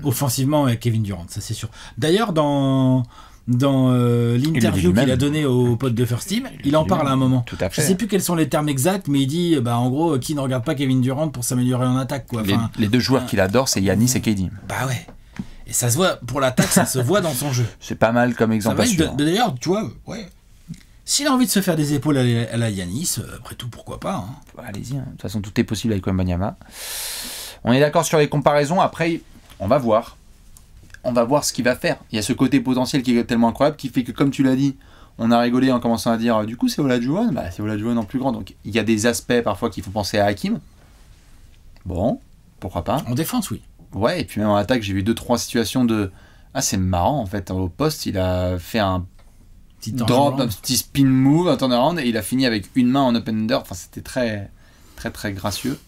Offensivement, avec Kevin Durant, ça c'est sûr. D'ailleurs, dans l'interview qu'il a donné aux potes de First Team, il en parle à un moment. Tout à fait. Je sais plus quels sont les termes exacts, mais il dit, en gros, qui ne regarde pas Kevin Durant pour s'améliorer en attaque, quoi. Enfin, les deux joueurs qu'il adore, c'est Giannis et KD. Bah ouais. Et ça se voit, pour l'attaque, ça se voit dans son jeu. C'est pas mal comme exemple à suivre. D'ailleurs, tu vois, ouais. S'il a envie de se faire des épaules à la Giannis, après tout, pourquoi pas. Allez-y, de toute façon, tout est possible avec Wembanyama. On est d'accord sur les comparaisons, après, on va voir. On va voir ce qu'il va faire. Il y a ce côté potentiel qui est tellement incroyable qui fait que, comme tu l'as dit, on a rigolé en commençant à dire du coup c'est Olajuwon, c'est Olajuwon en plus grand. Donc il y a des aspects parfois qui font penser à Hakim. Bon, pourquoi pas. En défense, oui. Ouais, et puis même en attaque, j'ai vu 2-3 situations de c'est marrant en fait. Au poste, il a fait un petit drop, un petit spin move, un turnaround, et il a fini avec une main en open under. Enfin, c'était très, très, très gracieux.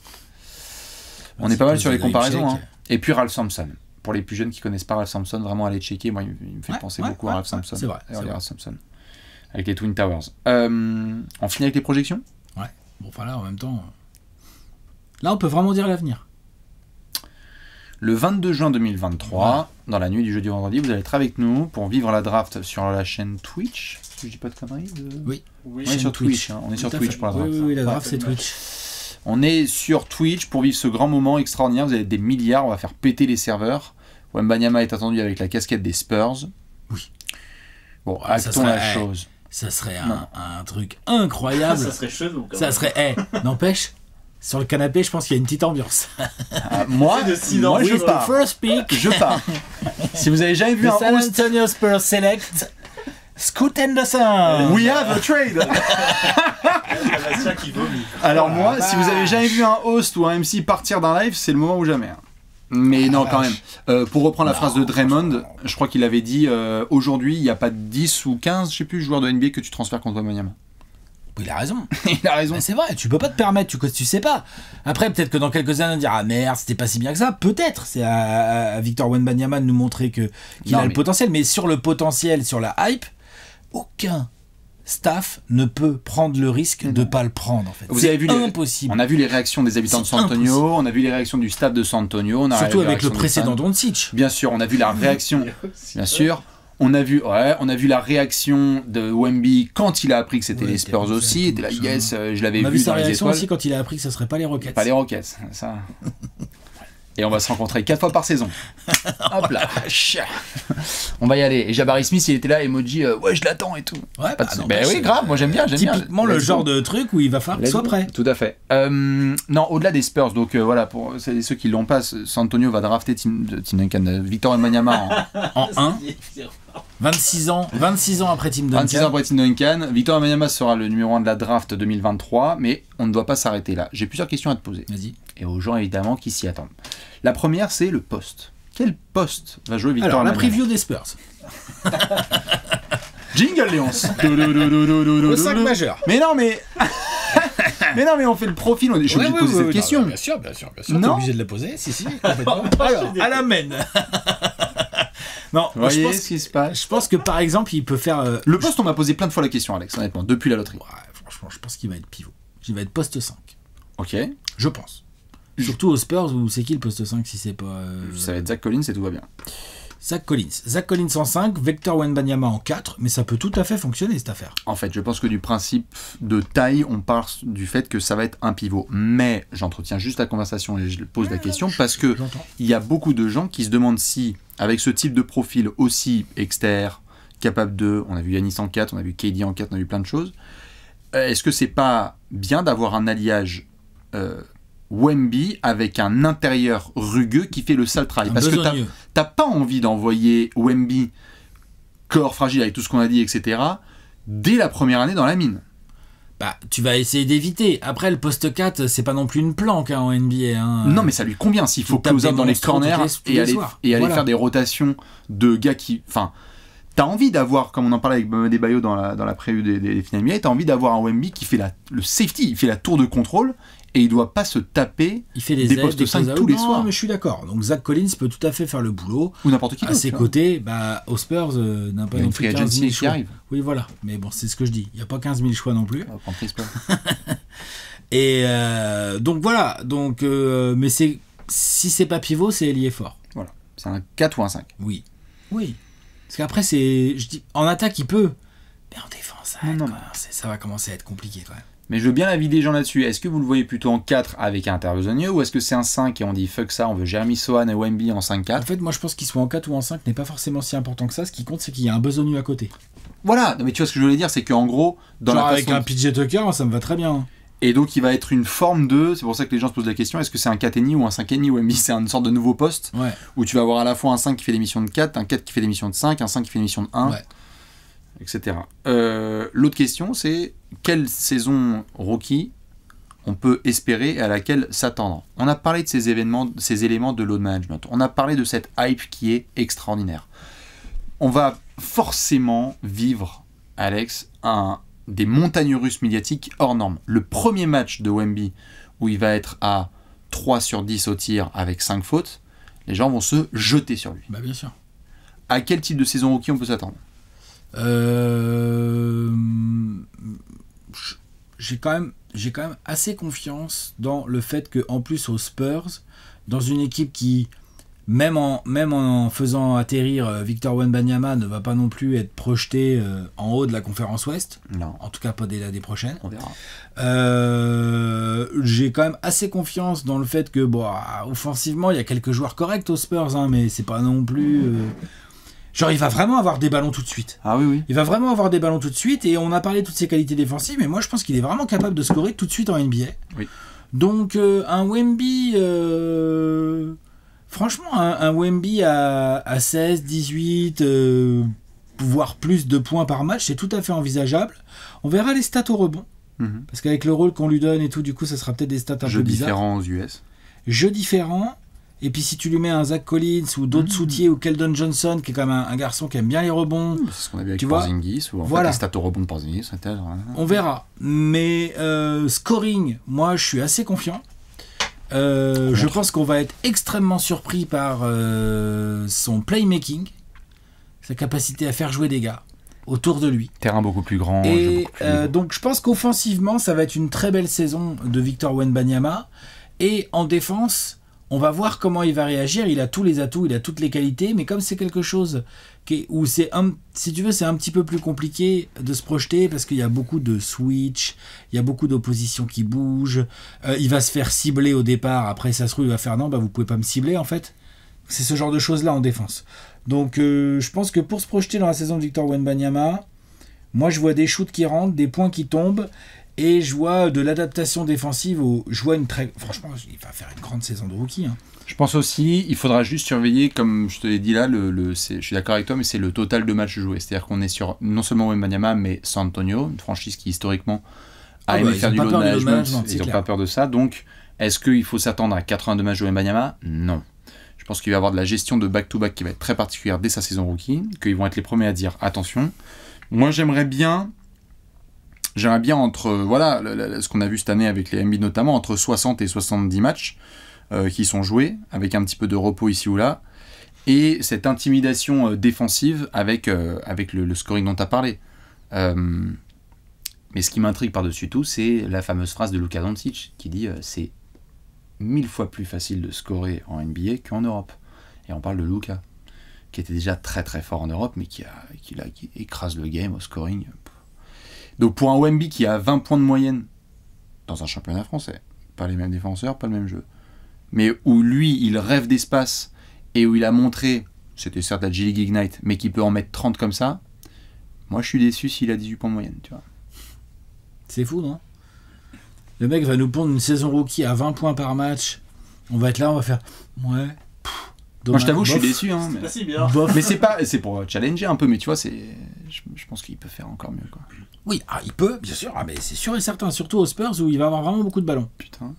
On est pas mal sur les comparaisons. Hein. Et puis Ralph Sampson. Pour les plus jeunes qui connaissent pas Ralph Sampson, vraiment aller checker. Moi, il me fait penser beaucoup à Ralph Sampson. C'est vrai. Ralph Sampson. Avec les Twin Towers. On finit avec les projections ? Ouais. Bon, enfin là, en même temps. Là, on peut vraiment dire l'avenir. Le 22 juin 2023, dans la nuit du jeudi au vendredi, vous allez être avec nous pour vivre la draft sur la chaîne Twitch. Si je dis pas de conneries Oui. On est sur Twitch. On est sur Twitch pour la draft. Oui, la draft, c'est Twitch. On est sur Twitch pour vivre ce grand moment extraordinaire. Vous avez des milliards, on va faire péter les serveurs. Wembanyama est attendu avec la casquette des Spurs. Oui. Bon, actons la chose. Ça serait un truc incroyable. Ça serait chelou. Ça serait. N'empêche, sur le canapé, je pense qu'il y a une petite ambiance. Moi, je pars. First pick. Je pars. Si vous avez jamais vu The un San host, Antonio Spurs select Scoot Henderson. we have a trade. Qui vomit. Alors moi, si vous avez jamais vu un host ou un MC partir d'un live, c'est le moment ou jamais. Hein. Mais non, quand même. Pour reprendre la phrase de Draymond, je crois qu'il avait dit aujourd'hui, il n'y a pas 10 ou 15, je sais plus, joueurs de NBA que tu transfères contre Wembanyama. Il a raison. Il a raison. Mais c'est vrai, tu peux pas te permettre, tu sais pas. Après, peut-être que dans quelques années, on dira ah merde, c'était pas si bien que ça. Peut-être. C'est à Victor Wembanyama de nous montrer qu'il a le potentiel. Mais sur le potentiel, sur la hype, aucun staff ne peut prendre le risque de pas le prendre en fait. Vous avez vu impossible. On a vu les réactions des habitants de San Antonio, on a vu les réactions du staff de San Antonio, surtout avec le précédent Doncic. Bien sûr, on a vu la réaction. Bien sûr. On a vu la réaction de Wemby quand il a appris que c'était les Spurs aussi. Il était là, yes, je l'avais vu. On a vu sa dans les réaction étoiles. aussi quand il a appris que ce serait pas les Rockets. Pas les Rockets, ça. Et on va se rencontrer 4 fois par saison. Hop là. On va y aller. Et Jabari Smith, il était là, emoji, ouais, je l'attends et tout. Ouais, oui, grave, moi j'aime bien. Typiquement le genre de truc où il va falloir qu'il soit prêt. Tout à fait. Non, au-delà des Spurs, donc voilà, pour ceux qui l'ont pas, San Antonio va drafter Tim Duncan, Victor Wembanyama en 1. 26 ans après Tim Duncan. 26 ans après Tim Duncan. Victor Wembanyama sera le numéro 1 de la draft 2023, mais on ne doit pas s'arrêter là. J'ai plusieurs questions à te poser. Vas-y. Et aux gens évidemment qui s'y attendent. La première, c'est le poste. Quel poste va jouer Victor Wembanyama ? La preview des Spurs. Jingle Léonce. Au 5 majeur. Mais non, mais... mais on fait le profil, je suis obligé de poser cette question. Bien sûr. Non. T'es obligé de la poser, si. Alors, à la main. Non, vous voyez ce qui se passe. Je pense que par exemple, il peut faire... Le poste, on m'a posé plein de fois la question, Alex, honnêtement, depuis la loterie. Ouais, franchement, je pense qu'il va être pivot. Il va être poste 5. Ok. Je pense. Surtout aux Spurs, où c'est qui le poste 5 si c'est pas... Ça va être Zach Collins et tout va bien. Zach Collins en 5, Victor Wembanyama en 4, mais ça peut tout à fait fonctionner cette affaire. En fait, je pense que du principe de taille, on part du fait que ça va être un pivot. Mais j'entretiens juste la conversation et je pose la question parce que il y a beaucoup de gens qui se demandent si, avec ce type de profil aussi externe, capable de... On a vu Giannis en 4, on a vu KD en 4, on a vu plein de choses. Est-ce que c'est pas bien d'avoir un alliage Wemby avec un intérieur rugueux qui fait le sale travail? Parce que t'as pas envie d'envoyer Wemby, corps fragile avec tout ce qu'on a dit, etc., dès la première année dans la mine. Bah, tu vas essayer d'éviter. Après, le poste 4, c'est pas non plus une planque en NBA. Non, mais ça lui convient. S'il faut close up dans les corners et aller faire des rotations de gars qui... Enfin, t'as envie d'avoir, comme on en parlait avec Adebayo dans la preview des finales NBA, t'as envie d'avoir un Wemby qui fait le safety, il fait la tour de contrôle et il doit pas se taper des postes 5 tous les soirs. Mais je suis d'accord. Donc Zach Collins peut tout à fait faire le boulot. Ou n'importe qui à ses côtés, bah, aux Spurs, n'a pas non plus 15 000 choix. Arrive. Oui, voilà. Mais bon, c'est ce que je dis. Il n'y a pas 15 000 choix non plus. Et donc voilà. Donc, mais si c'est pas pivot, c'est ailier fort. Voilà. C'est un 4 ou un 5. Oui. Parce qu'après, je dis, en attaque, il peut. Mais en défense, ça va commencer à être compliqué quand même. Mais je veux bien l'avis des gens là-dessus. Est-ce que vous le voyez plutôt en 4 avec un Besogneux ou est-ce que c'est un 5 et on dit fuck ça, on veut Jeremy Sohan et Wemby en 5-4? En fait, moi je pense qu'il soit en 4 ou en 5 n'est pas forcément si important que ça. Ce qui compte, c'est qu'il y a un Besogneux à côté. Voilà, non, mais tu vois ce que je voulais dire, c'est qu'en gros, avec un PJ Tucker, ça me va très bien. Et donc il va être une forme de, c'est pour ça que les gens se posent la question, est-ce que c'est un 4,5 ou un 5,5 Wemby? C'est une sorte de nouveau poste où tu vas avoir à la fois un 5 qui fait l'émission de 4, un 4 qui fait l'émission de 5, un 5 qui fait l'émission de 1. Etc. L'autre question, c'est quelle saison rookie on peut espérer et à laquelle s'attendre. On a parlé de ces éléments de load management. On a parlé de cette hype qui est extraordinaire. On va forcément vivre, Alex, des montagnes russes médiatiques hors normes. Le premier match de Wemby où il va être à 3 sur 10 au tir avec 5 fautes, les gens vont se jeter sur lui. Bah bien sûr. À quel type de saison rookie on peut s'attendre? J'ai quand même assez confiance dans le fait qu'en plus aux Spurs, dans une équipe qui même en faisant atterrir Victor Wembanyama, ne va pas non plus être projeté en haut de la conférence Ouest. Non. En tout cas, pas dès l'année prochaine. On verra. J'ai quand même assez confiance dans le fait que, offensivement, il y a quelques joueurs corrects aux Spurs, hein, mais c'est pas non plus... Genre, il va vraiment avoir des ballons tout de suite. Ah oui. Il va vraiment avoir des ballons tout de suite, et on a parlé de toutes ses qualités défensives, mais moi, je pense qu'il est vraiment capable de scorer tout de suite en NBA. Oui. Donc, un Wemby... Franchement, un Wemby à 16, 18, voire plus de points par match, c'est tout à fait envisageable. On verra les stats au rebond. Parce qu'avec le rôle qu'on lui donne et tout, du coup, ça sera peut-être des stats un peu bizarres. Jeux différents aux US. Jeux différents. Et puis si tu lui mets un Zach Collins ou d'autres soutiers ou Keldon Johnson, qui est quand même un garçon qui aime bien les rebonds. C'est ce qu'on a vu avec Porzingis, ou en fait les stats au rebond de Porzingis. On verra. Mais scoring, moi, je suis assez confiant. Je pense qu'on va être extrêmement surpris par son playmaking, sa capacité à faire jouer des gars autour de lui. Terrain beaucoup plus grand. Et donc je pense qu'offensivement, ça va être une très belle saison de Victor Wembanyama. Et en défense, on va voir comment il va réagir. Il a tous les atouts, il a toutes les qualités, mais comme c'est quelque chose où c'est si tu veux, c'est un petit peu plus compliqué de se projeter parce qu'il y a beaucoup de switch, il y a beaucoup d'oppositions qui bougent. Il va se faire cibler au départ. Après, ça se trouve, il va faire non, vous pouvez pas me cibler en fait. C'est ce genre de choses-là en défense. Donc, je pense que pour se projeter dans la saison de Victor Wembanyama, moi, je vois des shoots qui rentrent, des points qui tombent. Et je vois de l'adaptation défensive. Franchement, il va faire une grande saison de rookie. Hein. Je pense aussi, il faudra juste surveiller, comme je te l'ai dit là, je suis d'accord avec toi, mais c'est le total de matchs joués. C'est-à-dire qu'on est sur non seulement Wembanyama, mais San Antonio, une franchise qui historiquement a aimé faire du load management. Ils n'ont pas peur de ça. Donc, est-ce qu'il faut s'attendre à 82 matchs de Wembanyama ? Non. Je pense qu'il va y avoir de la gestion de back-to-back qui va être très particulière dès sa saison rookie, qu'ils vont être les premiers à dire attention. Moi, j'aimerais bien entre, ce qu'on a vu cette année avec les NBA notamment, entre 60 et 70 matchs qui sont joués, avec un petit peu de repos ici ou là, et cette intimidation défensive avec le scoring dont tu as parlé. Mais ce qui m'intrigue par-dessus tout, c'est la fameuse phrase de Luka Doncic qui dit c'est 1000 fois plus facile de scorer en NBA qu'en Europe. Et on parle de Luka, qui était déjà très très fort en Europe, mais qui écrase le game au scoring. Donc pour un Wemby qui a 20 points de moyenne dans un championnat français, pas les mêmes défenseurs, pas le même jeu, mais où lui, il rêve d'espace et où il a montré, c'était certes la G-League Ignite, mais qu'il peut en mettre 30 comme ça, moi je suis déçu s'il a 18 points de moyenne, tu vois. C'est fou, non ? Le mec va nous pondre une saison rookie à 20 points par match, on va être là, on va faire ouais. Moi je t'avoue, je suis déçu, hein, c'est pas si bien. Mais c'est pour challenger un peu, mais tu vois, je pense qu'il peut faire encore mieux, quoi. Oui, il peut, bien sûr, mais c'est sûr et certain, surtout aux Spurs où il va avoir vraiment beaucoup de ballons. Putain.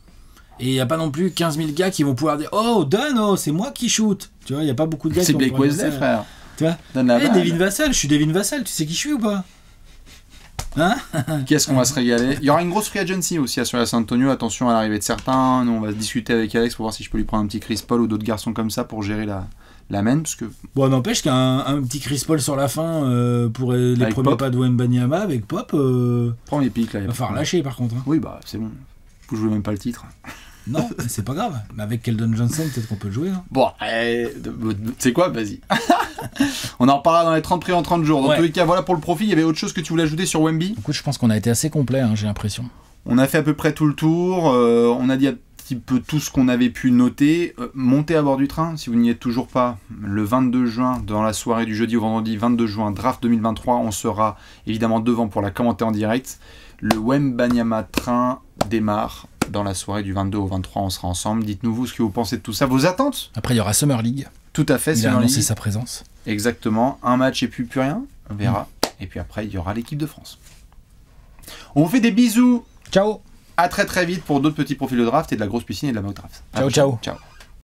Et il n'y a pas non plus 15 000 gars qui vont pouvoir dire oh, donne, c'est moi qui shoot. Tu vois, il n'y a pas beaucoup de gars qui vont pouvoir dire ça. C'est Blake Wesley, frère. Tu vois, Devin Vassell, je suis Devin Vassell, tu sais qui je suis ou pas ? Hein ? Qu'est-ce qu'on va se régaler ? Il y aura une grosse free agency aussi sur la San Antonio, attention à l'arrivée de certains. Nous, on va discuter avec Alex pour voir si je peux lui prendre un petit Chris Paul ou d'autres garçons comme ça pour gérer la main, parce que... Bon, n'empêche qu'un petit Chris Paul sur la fin pour les avec premiers Pop. Pas de Wembanyama avec Pop. Premier pic là. Il va falloir lâcher par contre. Hein. Oui, c'est bon. Vous jouez même pas le titre. Non, mais c'est pas grave. Mais avec Keldon Johnson, peut-être qu'on peut le jouer. Hein. Bon, tu sais quoi, vas-y. On en reparlera dans les 30 prix en 30 jours. Dans tous les cas, voilà pour le profil. Il y avait autre chose que tu voulais ajouter sur Wemby ? Écoute, je pense qu'on a été assez complet, hein, j'ai l'impression. On a fait à peu près tout le tour. On a dit un petit peu tout ce qu'on avait pu noter. Montez à bord du train, si vous n'y êtes toujours pas. Le 22 juin, dans la soirée du jeudi au vendredi 22 juin, draft 2023, on sera évidemment devant pour la commenter en direct. Le Wembanyama train démarre. Dans la soirée du 22 au 23, on sera ensemble. Dites-nous vous ce que vous pensez de tout ça, vos attentes. Après, il y aura Summer League. Tout à fait, il a annoncé sa présence. Exactement. Un match et puis plus rien. On verra. Et puis après, il y aura l'équipe de France. On vous fait des bisous. Ciao. À très très vite pour d'autres petits profils de draft et de la grosse piscine et de la mock draft. Ciao, ciao. Ciao.